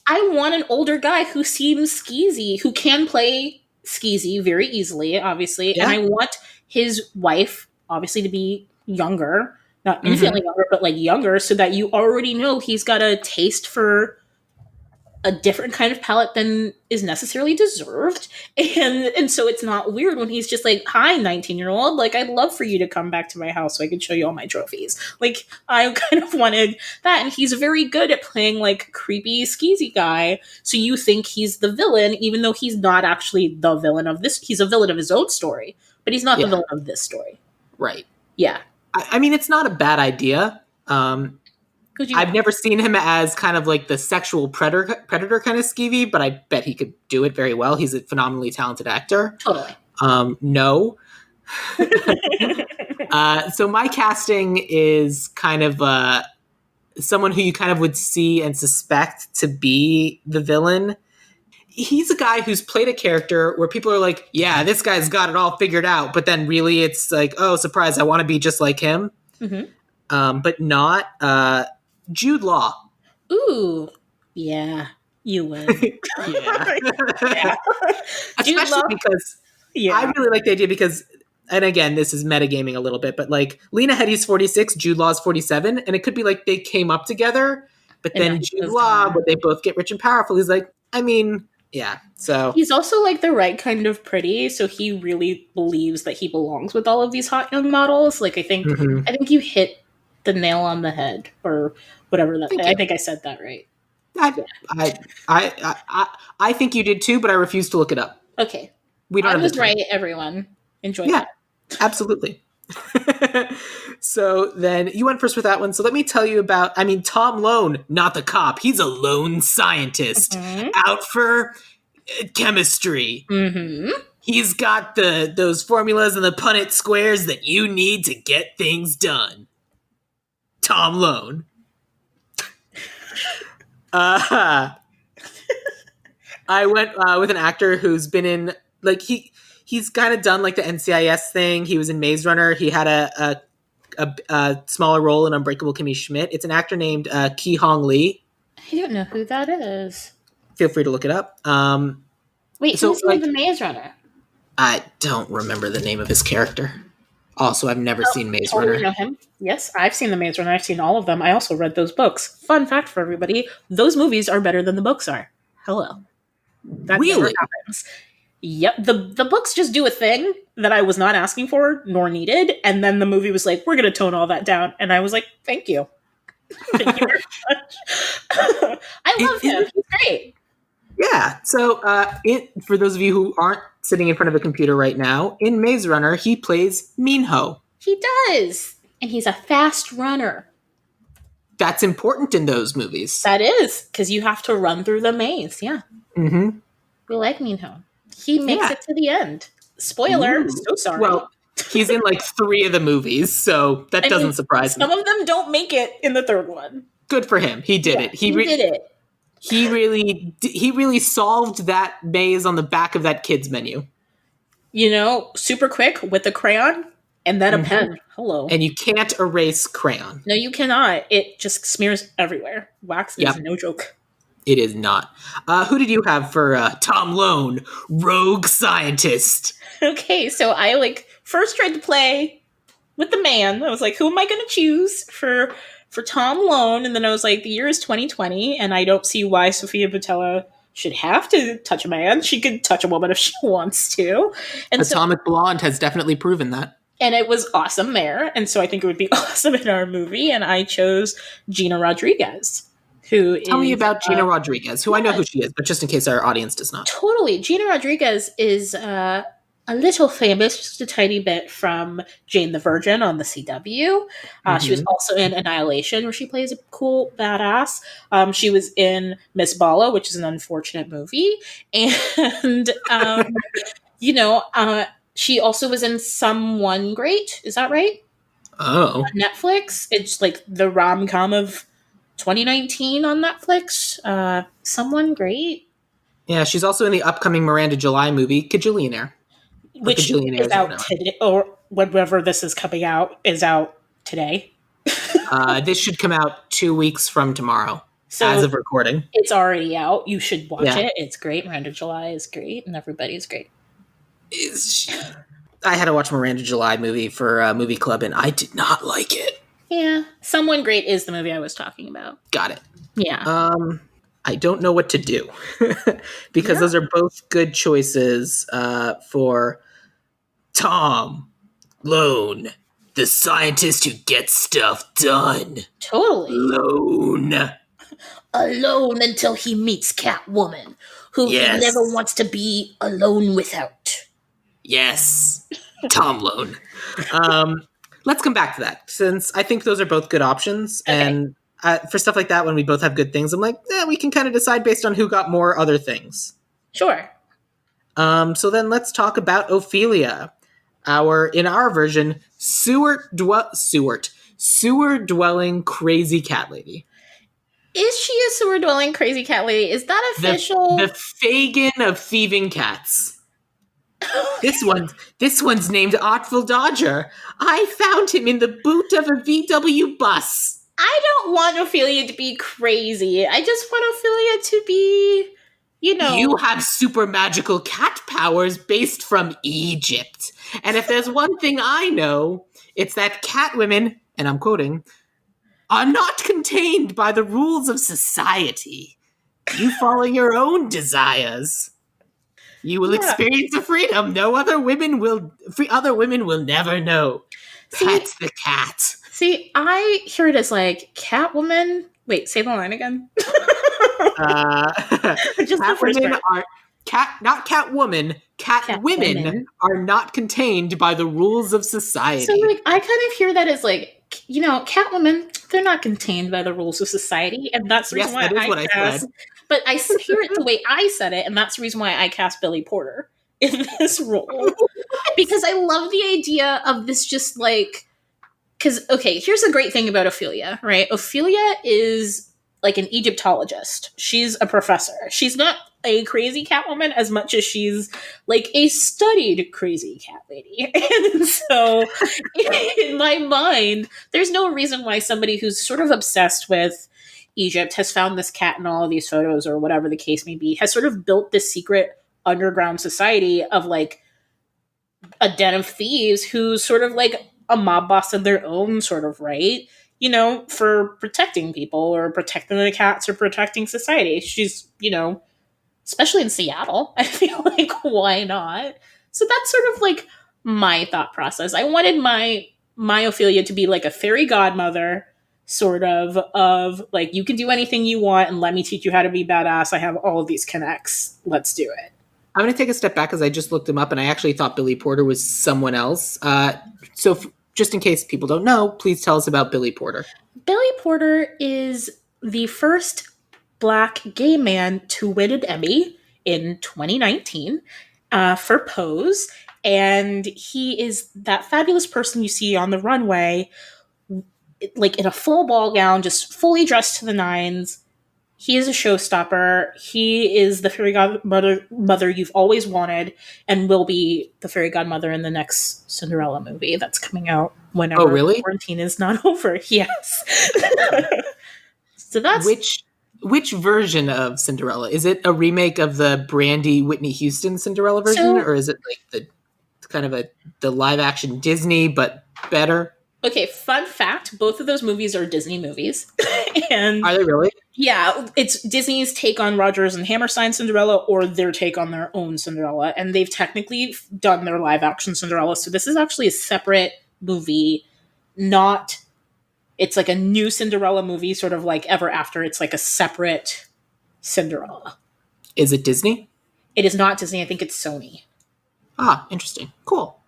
I want an older guy who seems skeezy, who can play skeezy very easily, obviously. Yeah. And I want his wife, obviously, to be younger. Not infinitely younger, but like younger, so that you already know he's got a taste for a different kind of palette than is necessarily deserved. And so it's not weird when he's just like, hi, 19-year-old, like, I'd love for you to come back to my house so I can show you all my trophies. Like, I kind of wanted that. And he's very good at playing like creepy, skeezy guy. So you think he's the villain, even though he's not actually the villain of this. He's a villain of his own story, but he's not the villain of this story. Right. Yeah. I mean, it's not a bad idea. I've never seen him as kind of like the sexual predator kind of skeevy, but I bet he could do it very well. He's a phenomenally talented actor. Totally. No. So my casting is kind of someone who you kind of would see and suspect to be the villain. He's a guy who's played a character where people are like, yeah, this guy's got it all figured out. But then really it's like, oh, surprise, I want to be just like him. But not. Jude Law. Ooh, yeah, you would. yeah. Especially because I really like the idea because, and again, this is metagaming a little bit, but like Lena Headey's 46, Jude Law's 47, and it could be like they came up together, but then Jude Law, when they both get rich and powerful, he's like, I mean, yeah. So he's also like the right kind of pretty, so he really believes that he belongs with all of these hot young models. Like, I think you hit the nail on the head, or whatever that. I think I said that right. I think you did too, but I refuse to look it up. Okay, I was right. Everyone enjoy that. Absolutely. So then you went first with that one. So let me tell you about. I mean, Tom Lone, not the cop. He's a lone scientist out for chemistry. He's got those formulas and the Punnett squares that you need to get things done. Tom Lone. I went with an actor who's been in, like, He's kind of done like the NCIS thing. He was in Maze Runner. He had a smaller role in Unbreakable Kimmy Schmidt. It's an actor named Ki Hong Lee. I don't know who that is. Feel free to look it up. Wait, so, who's in the Maze Runner? I don't remember the name of his character. Also, I've never seen Maze Totally Runner. know him. Yes, I've seen the Maze Runner. I've seen all of them. I also read those books. Fun fact for everybody: those movies are better than the books are. Hello, that Really? never happens. Yep, the books just do a thing that I was not asking for nor needed, and then the movie was like, "We're going to tone all that down," and I was like, "Thank you, thank you very much." I love him. He's great. Yeah. So, for those of you who aren't sitting in front of a computer right now, in Maze Runner, he plays Minho. He does, and he's a fast runner. That's important in those movies. That is, because you have to run through the maze. Yeah. Mm-hmm. We like Minho. He makes it to the end. Spoiler. Ooh. So sorry. Well, he's in like 3 of the movies, so that doesn't surprise me. Some of them don't make it in the third one. Good for him. He did it. He did it. He really solved that maze on the back of that kid's menu. You know, super quick with a crayon and then a pen. Hello. And you can't erase crayon. No, you cannot. It just smears everywhere. Wax is no joke. It is not. Who did you have for Tom Lone, rogue scientist? Okay, so I first tried to play with the man. I was like, who am I going to choose for Tom Lone? And then I was like, the year is 2020, and I don't see why Sofia Boutella should have to touch a man. She could touch a woman if she wants to. And Atomic Blonde has definitely proven that. And it was awesome there. And so I think it would be awesome in our movie. And I chose Gina Rodriguez. Tell me about Gina Rodriguez, who I know who she is, but just in case our audience does not. Totally. Gina Rodriguez is a little famous, just a tiny bit, from Jane the Virgin on the CW. She was also in Annihilation, where she plays a cool badass. She was in Miss Bala, which is an unfortunate movie. And, she also was in Someone Great. Is that right? Oh. On Netflix. It's like the rom-com of 2019 on Netflix. Someone Great. Yeah, she's also in the upcoming Miranda July movie, Kajillionaire. Which is out today, or whenever this is coming out, is out today. This should come out 2 weeks from tomorrow, as of recording. It's already out. You should watch it. It's great. Miranda July is great, and everybody's great. I had to watch Miranda July movie for a movie club, and I did not like it. Yeah, Someone Great is the movie I was talking about. Got it. Yeah. I don't know what to do because those are both good choices for Tom Lone, the scientist who gets stuff done. Totally. Alone until he meets Catwoman, who he never wants to be alone without. Yes, Tom Lone. Let's come back to that, since I think those are both good options. Okay. And for stuff like that, when we both have good things, I'm like, we can kind of decide based on who got more other things. Sure. So then let's talk about Ophelia. In our version, sewer dwelling crazy cat lady. Is she a sewer dwelling crazy cat lady? Is that official? The Fagin of thieving cats. This one's named Artful Dodger. I found him in the boot of a VW bus. I don't want Ophelia to be crazy. I just want Ophelia to be, You have super magical cat powers based from Egypt. And if there's one thing I know, it's that cat women, and I'm quoting, are not contained by the rules of society. You follow your own desires. You will experience a freedom other women will never know. That's the cat. See, I hear it as like Catwoman. Wait, say the line again. Just Catwomen are not Catwoman. Catwomen are not contained by the rules of society. So, I kind of hear that as Catwomen, they're not contained by the rules of society, and that's the reason why I said. But I hear it the way I said it, and that's the reason why I cast Billy Porter in this role. Because I love the idea of this just because, here's the great thing about Ophelia, right? Ophelia is like an Egyptologist. She's a professor. She's not a crazy Catwoman as much as she's like a studied crazy cat lady. And so in my mind, there's no reason why somebody who's sort of obsessed with Egypt has found this cat in all of these photos or whatever the case may be, has sort of built this secret underground society of like a den of thieves who's sort of like a mob boss of their own sort of right, you know, for protecting people or protecting the cats or protecting society. She's, you know, especially in Seattle, I feel like why not? So that's sort of like my thought process. I wanted my Ophelia to be like a fairy godmother sort of like you can do anything you want and let me teach you how to be badass. I have all of these connects. Let's do it. I'm going to take a step back because I just looked him up and I actually thought Billy Porter was someone else. Just in case people don't know, please tell us about Billy Porter. Billy Porter is the first Black gay man to win an Emmy in 2019 for Pose. And he is that fabulous person you see on the runway, like in a full ball gown, just fully dressed to the nines. He is a showstopper. He is the fairy godmother you've always wanted and will be the fairy godmother in the next Cinderella movie that's coming out whenever quarantine is not over. Yes. So that's... Which version of Cinderella? Is it a remake of the Brandy Whitney Houston Cinderella version? Or is it like the kind of the live action Disney but better? Okay, fun fact, both of those movies are Disney movies. And are they really? Yeah, it's Disney's take on Rodgers and Hammerstein Cinderella or their take on their own Cinderella. And they've technically done their live action Cinderella. So this is actually a separate movie, not... It's like a new Cinderella movie, sort of like Ever After. It's like a separate Cinderella. Is it Disney? It is not Disney. I think it's Sony. Ah, interesting. Cool.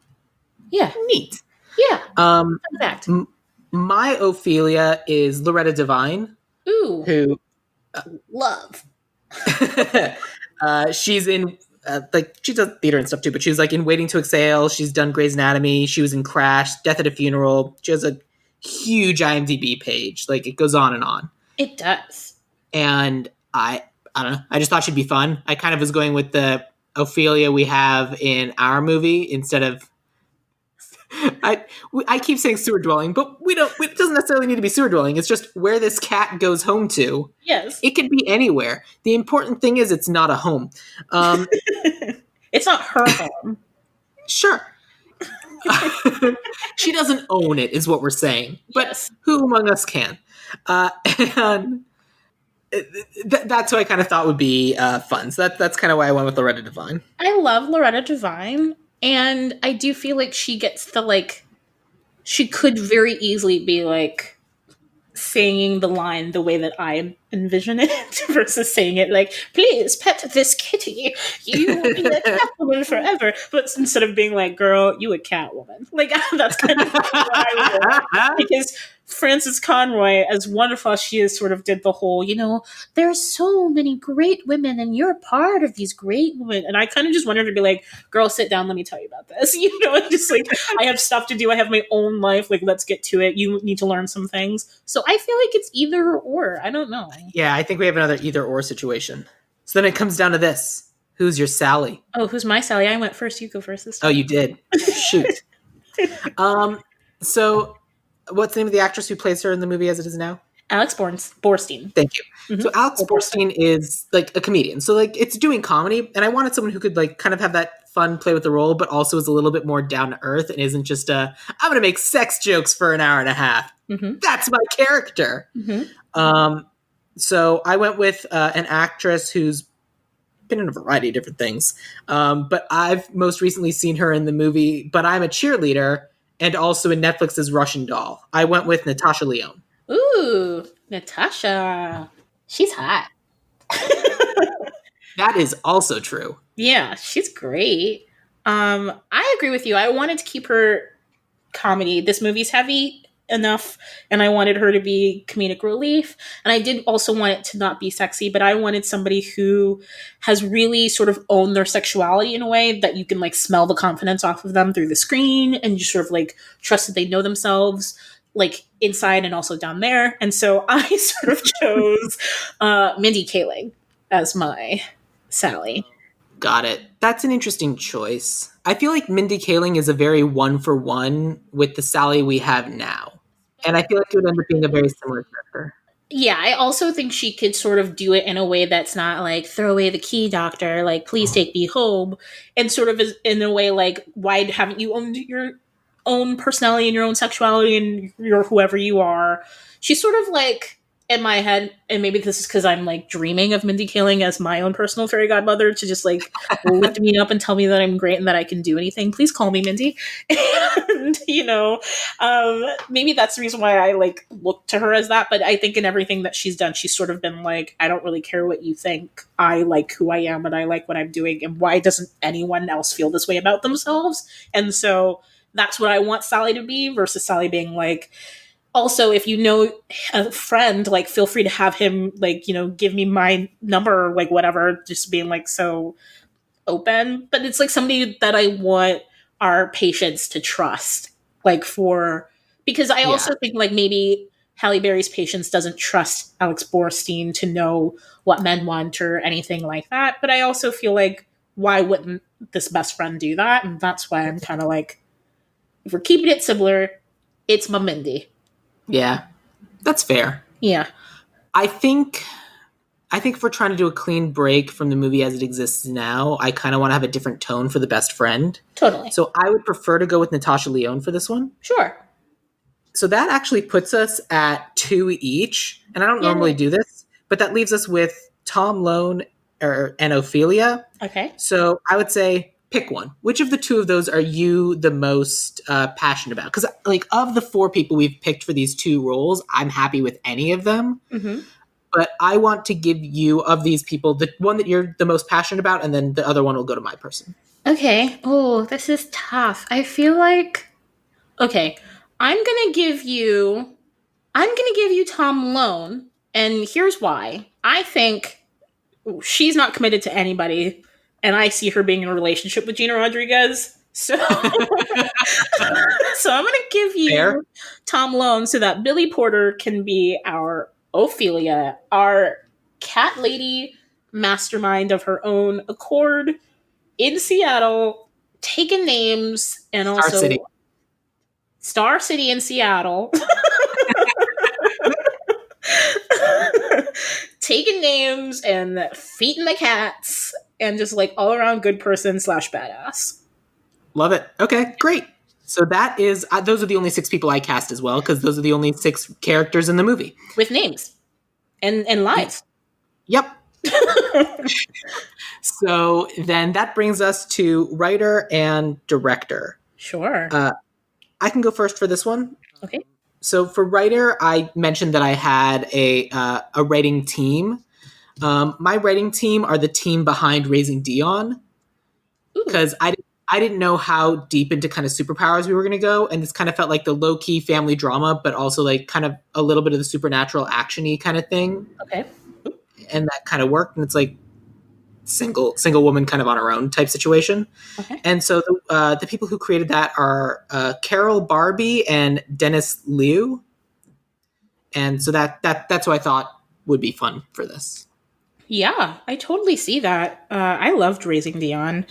Yeah. Neat. Yeah. Fun fact. My Ophelia is Loretta Devine. Ooh. Who... love. She's in... she does theater and stuff too, but she's like in Waiting to Exhale. She's done Grey's Anatomy. She was in Crash, Death at a Funeral. She has a huge IMDb page. Like, it goes on and on. It does. And I don't know. I just thought she'd be fun. I kind of was going with the Ophelia we have in our movie instead of... I keep saying sewer dwelling, but it doesn't necessarily need to be sewer dwelling. It's just where this cat goes home to. Yes. It could be anywhere. The important thing is it's not a home. It's not her home. Sure. She doesn't own it, is what we're saying. But yes. Who among us can? And that's what I kind of thought would be fun. So that's kind of why I went with Loretta Devine. I love Loretta Devine. And I do feel like she gets the, like, she could very easily be, like, saying the line the way that I envision it versus saying it like, please pet this kitty. You will be a Catwoman forever. But instead of being like, girl, you a Catwoman. Like, that's kind of what I would. Because Frances Conroy, as wonderful as she is, sort of did the whole, you know, there's so many great women and you're part of these great women. And I kind of just wanted to be like, girl, sit down, let me tell you about this. You know, and just like, I have stuff to do. I have my own life. Like, let's get to it. You need to learn some things. So I feel like it's either or. I don't know. Yeah, I think we have another either or situation. So then it comes down to this. Who's your Sally? Oh, who's my Sally? I went first. You go first this time. Oh, you did? Shoot. So... what's the name of the actress who plays her in the movie as it is now? Alex Borstein. Thank you. Mm-hmm. So Alex Borstein is like a comedian. So like it's doing comedy. And I wanted someone who could like kind of have that fun play with the role, but also is a little bit more down to earth and isn't just I'm going to make sex jokes for an hour and a half. Mm-hmm. That's my character. Mm-hmm. So I went with an actress who's been in a variety of different things. But I've most recently seen her in the movie But I'm a Cheerleader, and also in Netflix's Russian Doll. I went with Natasha Lyonne. Ooh, Natasha. She's hot. That is also true. Yeah, she's great. I agree with you. I wanted to keep her comedy. This movie's heavy enough, and I wanted her to be comedic relief. And I did also want it to not be sexy, but I wanted somebody who has really sort of owned their sexuality in a way that you can like smell the confidence off of them through the screen and just sort of like trust that they know themselves like inside and also down there. And so I sort of chose Mindy Kaling as my Sally. Got it. That's an interesting choice. I feel like Mindy Kaling is a very one-for-one with the Sally we have now. And I feel like it would end up being a very similar character. Yeah, I also think she could sort of do it in a way that's not like throw away the key, doctor, like please take me home, and sort of is in a way like why haven't you owned your own personality and your own sexuality and your whoever you are. She's sort of like in my head, and maybe this is because I'm like dreaming of Mindy Kaling as my own personal fairy godmother to just like lift me up and tell me that I'm great and that I can do anything. Please call me Mindy. And maybe that's the reason why I like look to her as that. But I think in everything that she's done, she's sort of been like, I don't really care what you think. I like who I am and I like what I'm doing. And why doesn't anyone else feel this way about themselves? And so that's what I want Sally to be versus Sally being like, also, if you know a friend, like feel free to have him like, give me my number or like whatever, just being like so open. But it's like somebody that I want our patients to trust. Because I also think like maybe Halle Berry's patience doesn't trust Alex Borstein to know what men want or anything like that. But I also feel like why wouldn't this best friend do that? And that's why I'm kind of like, if we're keeping it similar, it's my Mindy. Yeah, that's fair. Yeah. I think if we're trying to do a clean break from the movie as it exists now, I kind of want to have a different tone for the best friend. Totally. So I would prefer to go with Natasha Lyonne for this one. Sure. So that actually puts us at 2 each. And I don't normally do this, but that leaves us with Tom Lone and Ophelia. Okay. So I would say pick one. Which of the two of those are you the most passionate about? Because like of the 4 people we've picked for these 2 roles, I'm happy with any of them. Mm-hmm. But I want to give you, of these people, the one that you're the most passionate about, and then the other one will go to my person. Okay. Oh, this is tough. I feel like... Okay. I'm gonna give you Tom Lone, and here's why. I think she's not committed to anybody, and I see her being in a relationship with Gina Rodriguez. So, so I'm gonna give you Fair. Tom Lone so that Billy Porter can be our Ophelia, our cat lady mastermind of her own accord in Seattle, taking names and also Star City in Seattle. Taking names and feeding the cats and just like all around good person / badass. Love it. Okay, great. So that is, those are the only 6 people I cast as well, because those are the only 6 characters in the movie. With names and lines. Yep. So then that brings us to writer and director. Sure. I can go first for this one. Okay. So for writer, I mentioned that I had a writing team. My writing team are the team behind Raising Dion, because I didn't know how deep into kind of superpowers we were going to go, and this kind of felt like the low-key family drama, but also like kind of a little bit of the supernatural action-y kind of thing. Okay. And that kind of worked, and it's like single woman kind of on her own type situation. Okay. And so the people who created that are Carol Barbie and Dennis Liu. And so that's what I thought would be fun for this. Yeah, I totally see that. I loved Raising Dion.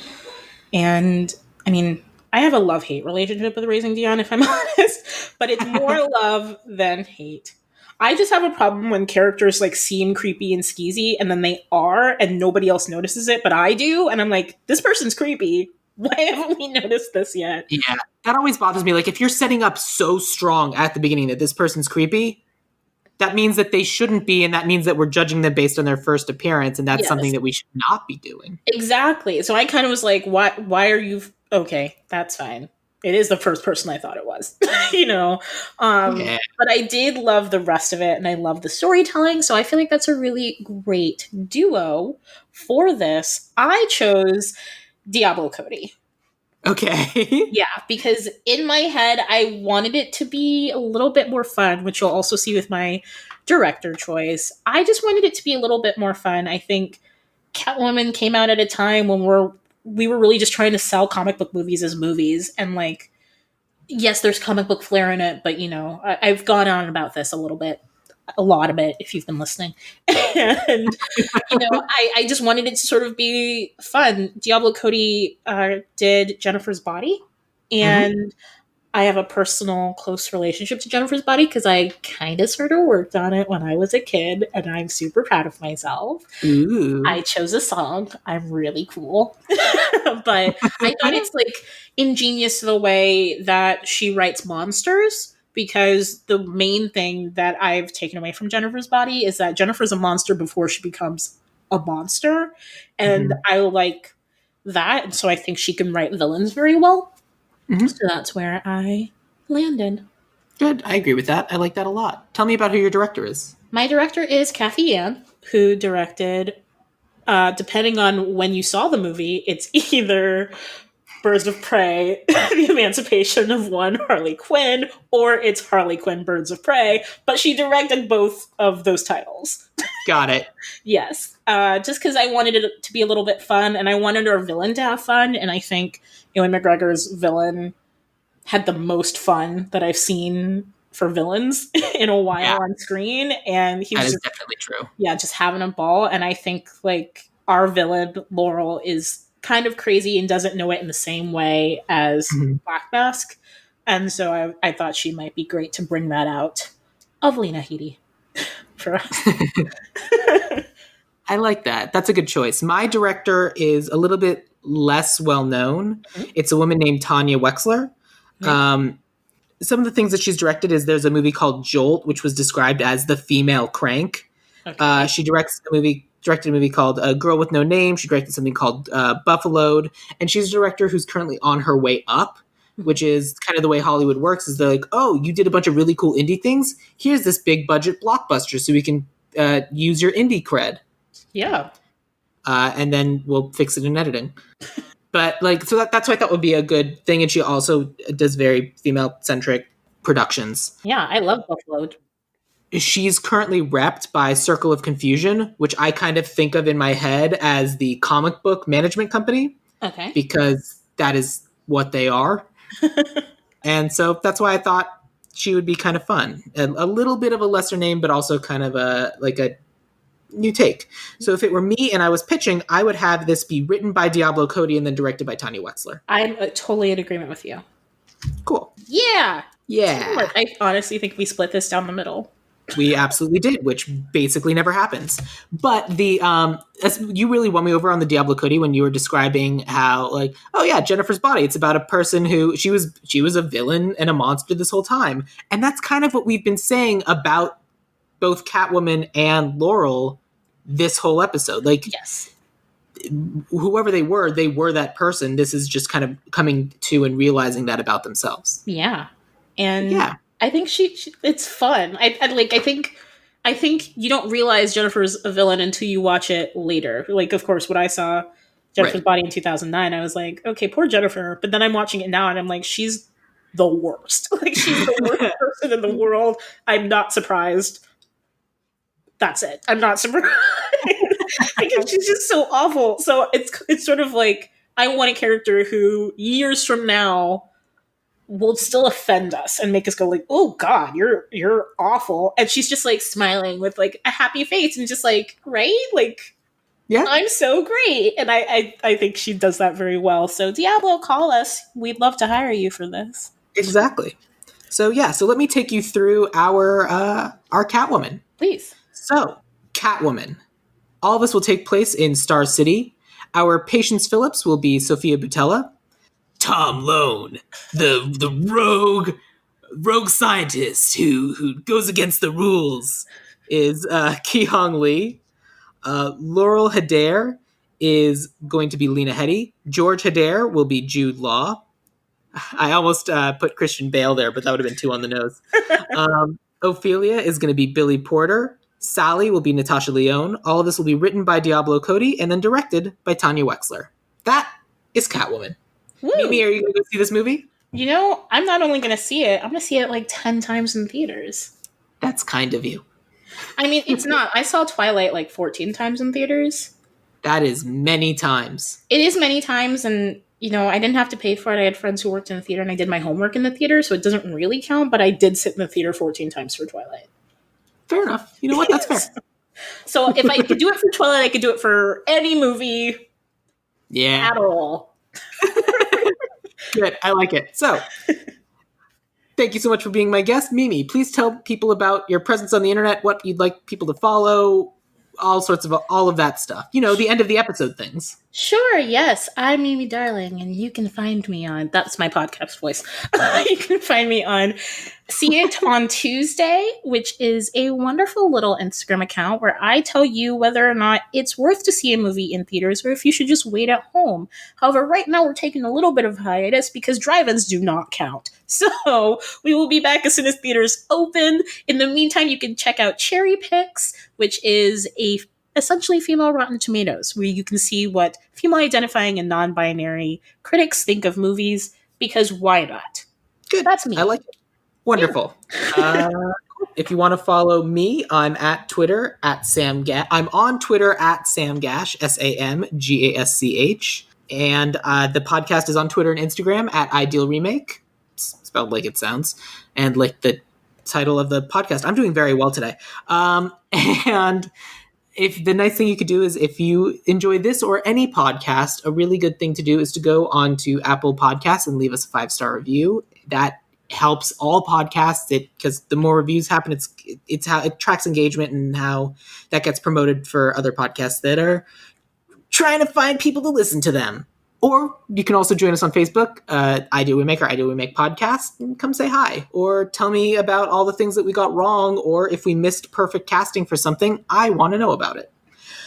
And I mean, I have a love-hate relationship with Raising Dion, if I'm honest, but it's more love than hate. I just have a problem when characters like seem creepy and skeezy and then they are and nobody else notices it, but I do. And I'm like, this person's creepy. Why haven't we noticed this yet? Yeah, that always bothers me. Like if you're setting up so strong at the beginning that this person's creepy, that means that they shouldn't be, and that means that we're judging them based on their first appearance, and that's something that we should not be doing. Exactly. So I kind of was like, why are you... Okay, that's fine. It is the first person I thought it was, But I did love the rest of it, and I love the storytelling, so I feel like that's a really great duo for this. I chose Diablo Cody. Okay. Yeah, because in my head, I wanted it to be a little bit more fun, which you'll also see with my director choice. I just wanted it to be a little bit more fun. I think Catwoman came out at a time when we were really just trying to sell comic book movies as movies, and yes, there's comic book flair in it, but I've gone on about this a little bit a lot of it if you've been listening. And, I just wanted it to sort of be fun. Diablo Cody did Jennifer's Body. Mhm. And I have a personal, close relationship to Jennifer's Body because I kind of sort of worked on it when I was a kid, and I'm super proud of myself. Ooh. I chose a song. I'm really cool. But I thought it's like ingenious the way that she writes monsters, because the main thing that I've taken away from Jennifer's Body is that Jennifer's a monster before she becomes a monster. And Mhm. I like that. And so I think she can write villains very well. Mhm. So that's where I landed. Good. I agree with that. I like that a lot. Tell me about who your director is. My director is Kathy Yan, who directed, depending on when you saw the movie, it's either Birds of Prey, The Emancipation of One Harley Quinn, or it's Harley Quinn, Birds of Prey, but she directed both of those titles. Got it. Yes. Just because I wanted it to be a little bit fun, and I wanted our villain to have fun, and I think Ewan McGregor's villain had the most fun that I've seen for villains in a Yeah, while on screen, and he that was is just, definitely true. yeah, just having a ball. And I think like our villain Laurel is kind of crazy and doesn't know it in the same way as Mhm. Black Mask, and so I thought she might be great to bring that out of Lena Headey for us. I like that. That's a good choice. My director is a little bit less well known. It's a woman named Tanya Wexler. Okay. Um, some of the things that she's directed is there's a movie called Jolt, which was described as the female Crank. Okay. She directed a movie called Girl with No Name. She directed something called Buffaloed, and she's a director who's currently on her way up, which is kind of the way Hollywood works. Is they're like, oh, you did a bunch of really cool indie things. Here's this big budget blockbuster, so we can use your indie cred, Yeah. and then we'll fix it in editing. But like, so that's what I thought would be a good thing. And she also does very female centric productions. Yeah, I love Buffalo. She's currently repped by Circle of Confusion, which I kind of think of in my head as the comic book management company, Okay. because that is what they are. And so that's why I thought she would be kind of fun. A little bit of a lesser name, but also kind of a new take. So if it were me and I was pitching, I would have this be written by Diablo Cody and then directed by Tanya Wexler. I'm totally in agreement with you. Cool. Yeah. Yeah. I honestly think we split this down the middle. We absolutely did, which basically never happens. But you really won me over on the Diablo Cody when you were describing how, like, oh yeah, Jennifer's Body. It's about a person who she was a villain and a monster this whole time, and that's kind of what we've been saying about both Catwoman and Laurel this whole episode. Like, Yes. whoever they were that person. This is just kind of coming to and realizing that about themselves. Yeah. And Yeah. I think she it's fun. I think you don't realize Jennifer's a villain until you watch it later. Like, of course, when I saw Jennifer's Right. Body in 2009, I was like, okay, poor Jennifer. But then I'm watching it now and I'm like, she's the worst. Like, she's the worst person in the world. I'm not surprised. That's it. I'm not surprised. Because she's just so awful. So it's sort of like, I want a character who years from now will still offend us and make us go like, oh god, you're awful. And she's just like smiling with like a happy face and just like, right? Like, Yeah. I'm so great. And I think she does that very well. So Diablo, call us. We'd love to hire you for this. Exactly. So yeah, so let me take you through our Catwoman. Please. So, Catwoman. All of this will take place in Star City. Our Patience Phillips will be Sophia Boutella. Tom Lone, the rogue scientist who goes against the rules, is Ki Hong Lee. Laurel Hedare is going to be Lena Headey. George Hedare will be Jude Law. I almost put Christian Bale there, but that would have been too on the nose. Ophelia is going to be Billy Porter. Sally will be Natasha Lyonne. All of this will be written by Diablo Cody and then directed by Tanya Wexler. That is Catwoman. Woo. Mimi, are you going to go see this movie? You know, I'm not only going to see it, I'm going to see it like 10 times in theaters. That's kind of you. I mean, it's not. I saw Twilight like 14 times in theaters. That is many times. It is many times, and you know, I didn't have to pay for it. I had friends who worked in the theater, and I did my homework in the theater, so it doesn't really count, but I did sit in the theater 14 times for Twilight. Fair enough. You know what? That's fair. So if I could do it for Twilight, I could do it for any movie at all. Good. I like it. So, thank you so much for being my guest. Mimi, please tell people about your presence on the internet, what you'd like people to follow, all of that stuff. You know, the end of the episode things. Sure, yes. I'm Mimi Darling, and you can find me on... That's my podcast voice. You can find me on See It on Tuesday, which is a wonderful little Instagram account where I tell you whether or not it's worth to see a movie in theaters or if you should just wait at home. However, right now we're taking a little bit of hiatus because drive-ins do not count. So we will be back as soon as theaters open. In the meantime, you can check out Cherry Picks, which is essentially female Rotten Tomatoes, where you can see what female identifying and non-binary critics think of movies, because why not? Good. That's me. I like it. Wonderful. Yeah. If you want to follow me, I'm at Twitter at Sam Gasch. I'm on Twitter at Sam Gasch, SamGasch. And the podcast is on Twitter and Instagram at Ideal Remake, spelled like it sounds, and like the title of the podcast. I'm doing very well today. And if the nice thing you could do is, if you enjoy this or any podcast, a really good thing to do is to go on to Apple Podcasts and leave us a 5-star review. That helps all podcasts, because the more reviews happen, it's how it tracks engagement and how that gets promoted for other podcasts that are trying to find people to listen to them. Or you can also join us on Facebook, Ideal Remake or Ideal Remake Podcast, and come say hi. Or tell me about all the things that we got wrong, or if we missed perfect casting for something, I want to know about it.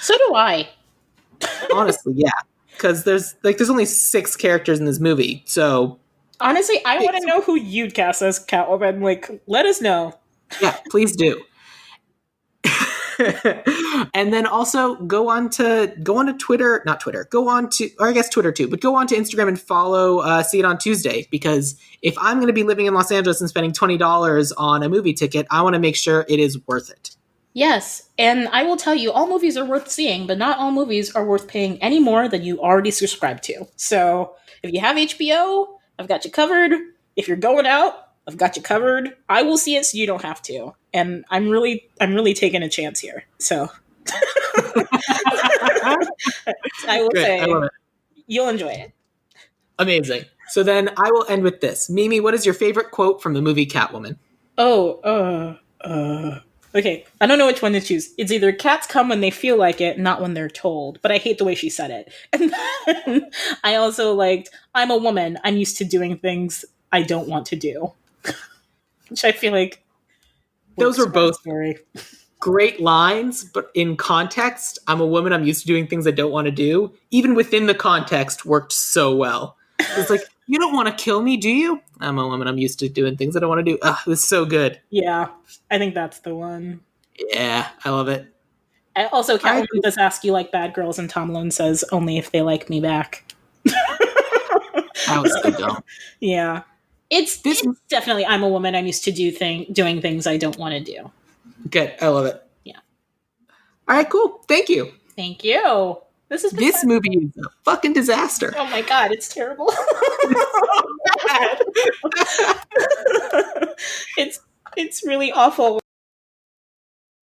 So do I. Honestly, yeah. Because there's only 6 characters in this movie, so... Honestly, I want to know who you'd cast as Catwoman. Like, let us know. Yeah, please do. And then also go on to Twitter, not Twitter, or I guess Twitter too, but go on to Instagram and follow See It on Tuesday, because if I'm going to be living in Los Angeles and spending $20 on a movie ticket, I want to make sure it is worth it. Yes, and I will tell you, all movies are worth seeing, but not all movies are worth paying any more than you already subscribe to. So if you have HBO, I've got you covered. If you're going out, I've got you covered. I will see it so you don't have to. And I'm really taking a chance here. So I will say, I love it. You'll enjoy it. Amazing. So then I will end with this. Mimi, what is your favorite quote from the movie Catwoman? Okay. I don't know which one to choose. It's either cats come when they feel like it, not when they're told. But I hate the way she said it. And then I also liked, I'm a woman. I'm used to doing things I don't want to do. Which I feel like those were both great lines, but in context, I'm a woman, I'm used to doing things I don't want to do. Even within the context, worked so well. It's like, you don't want to kill me, do you? I'm a woman, I'm used to doing things I don't want to do. Ugh, it was so good. Yeah, I think that's the one. Yeah, I love it. Also, Catwoman does ask you like bad girls, and Tom Lone says, only if they like me back. That was so dumb. Yeah. It's definitely, I'm a woman, I'm used to doing things I don't want to do. Good, I love it. Yeah. All right, cool. Thank you. Thank you. This movie is a fucking disaster. Oh my god, it's terrible. It's so bad. It's really awful.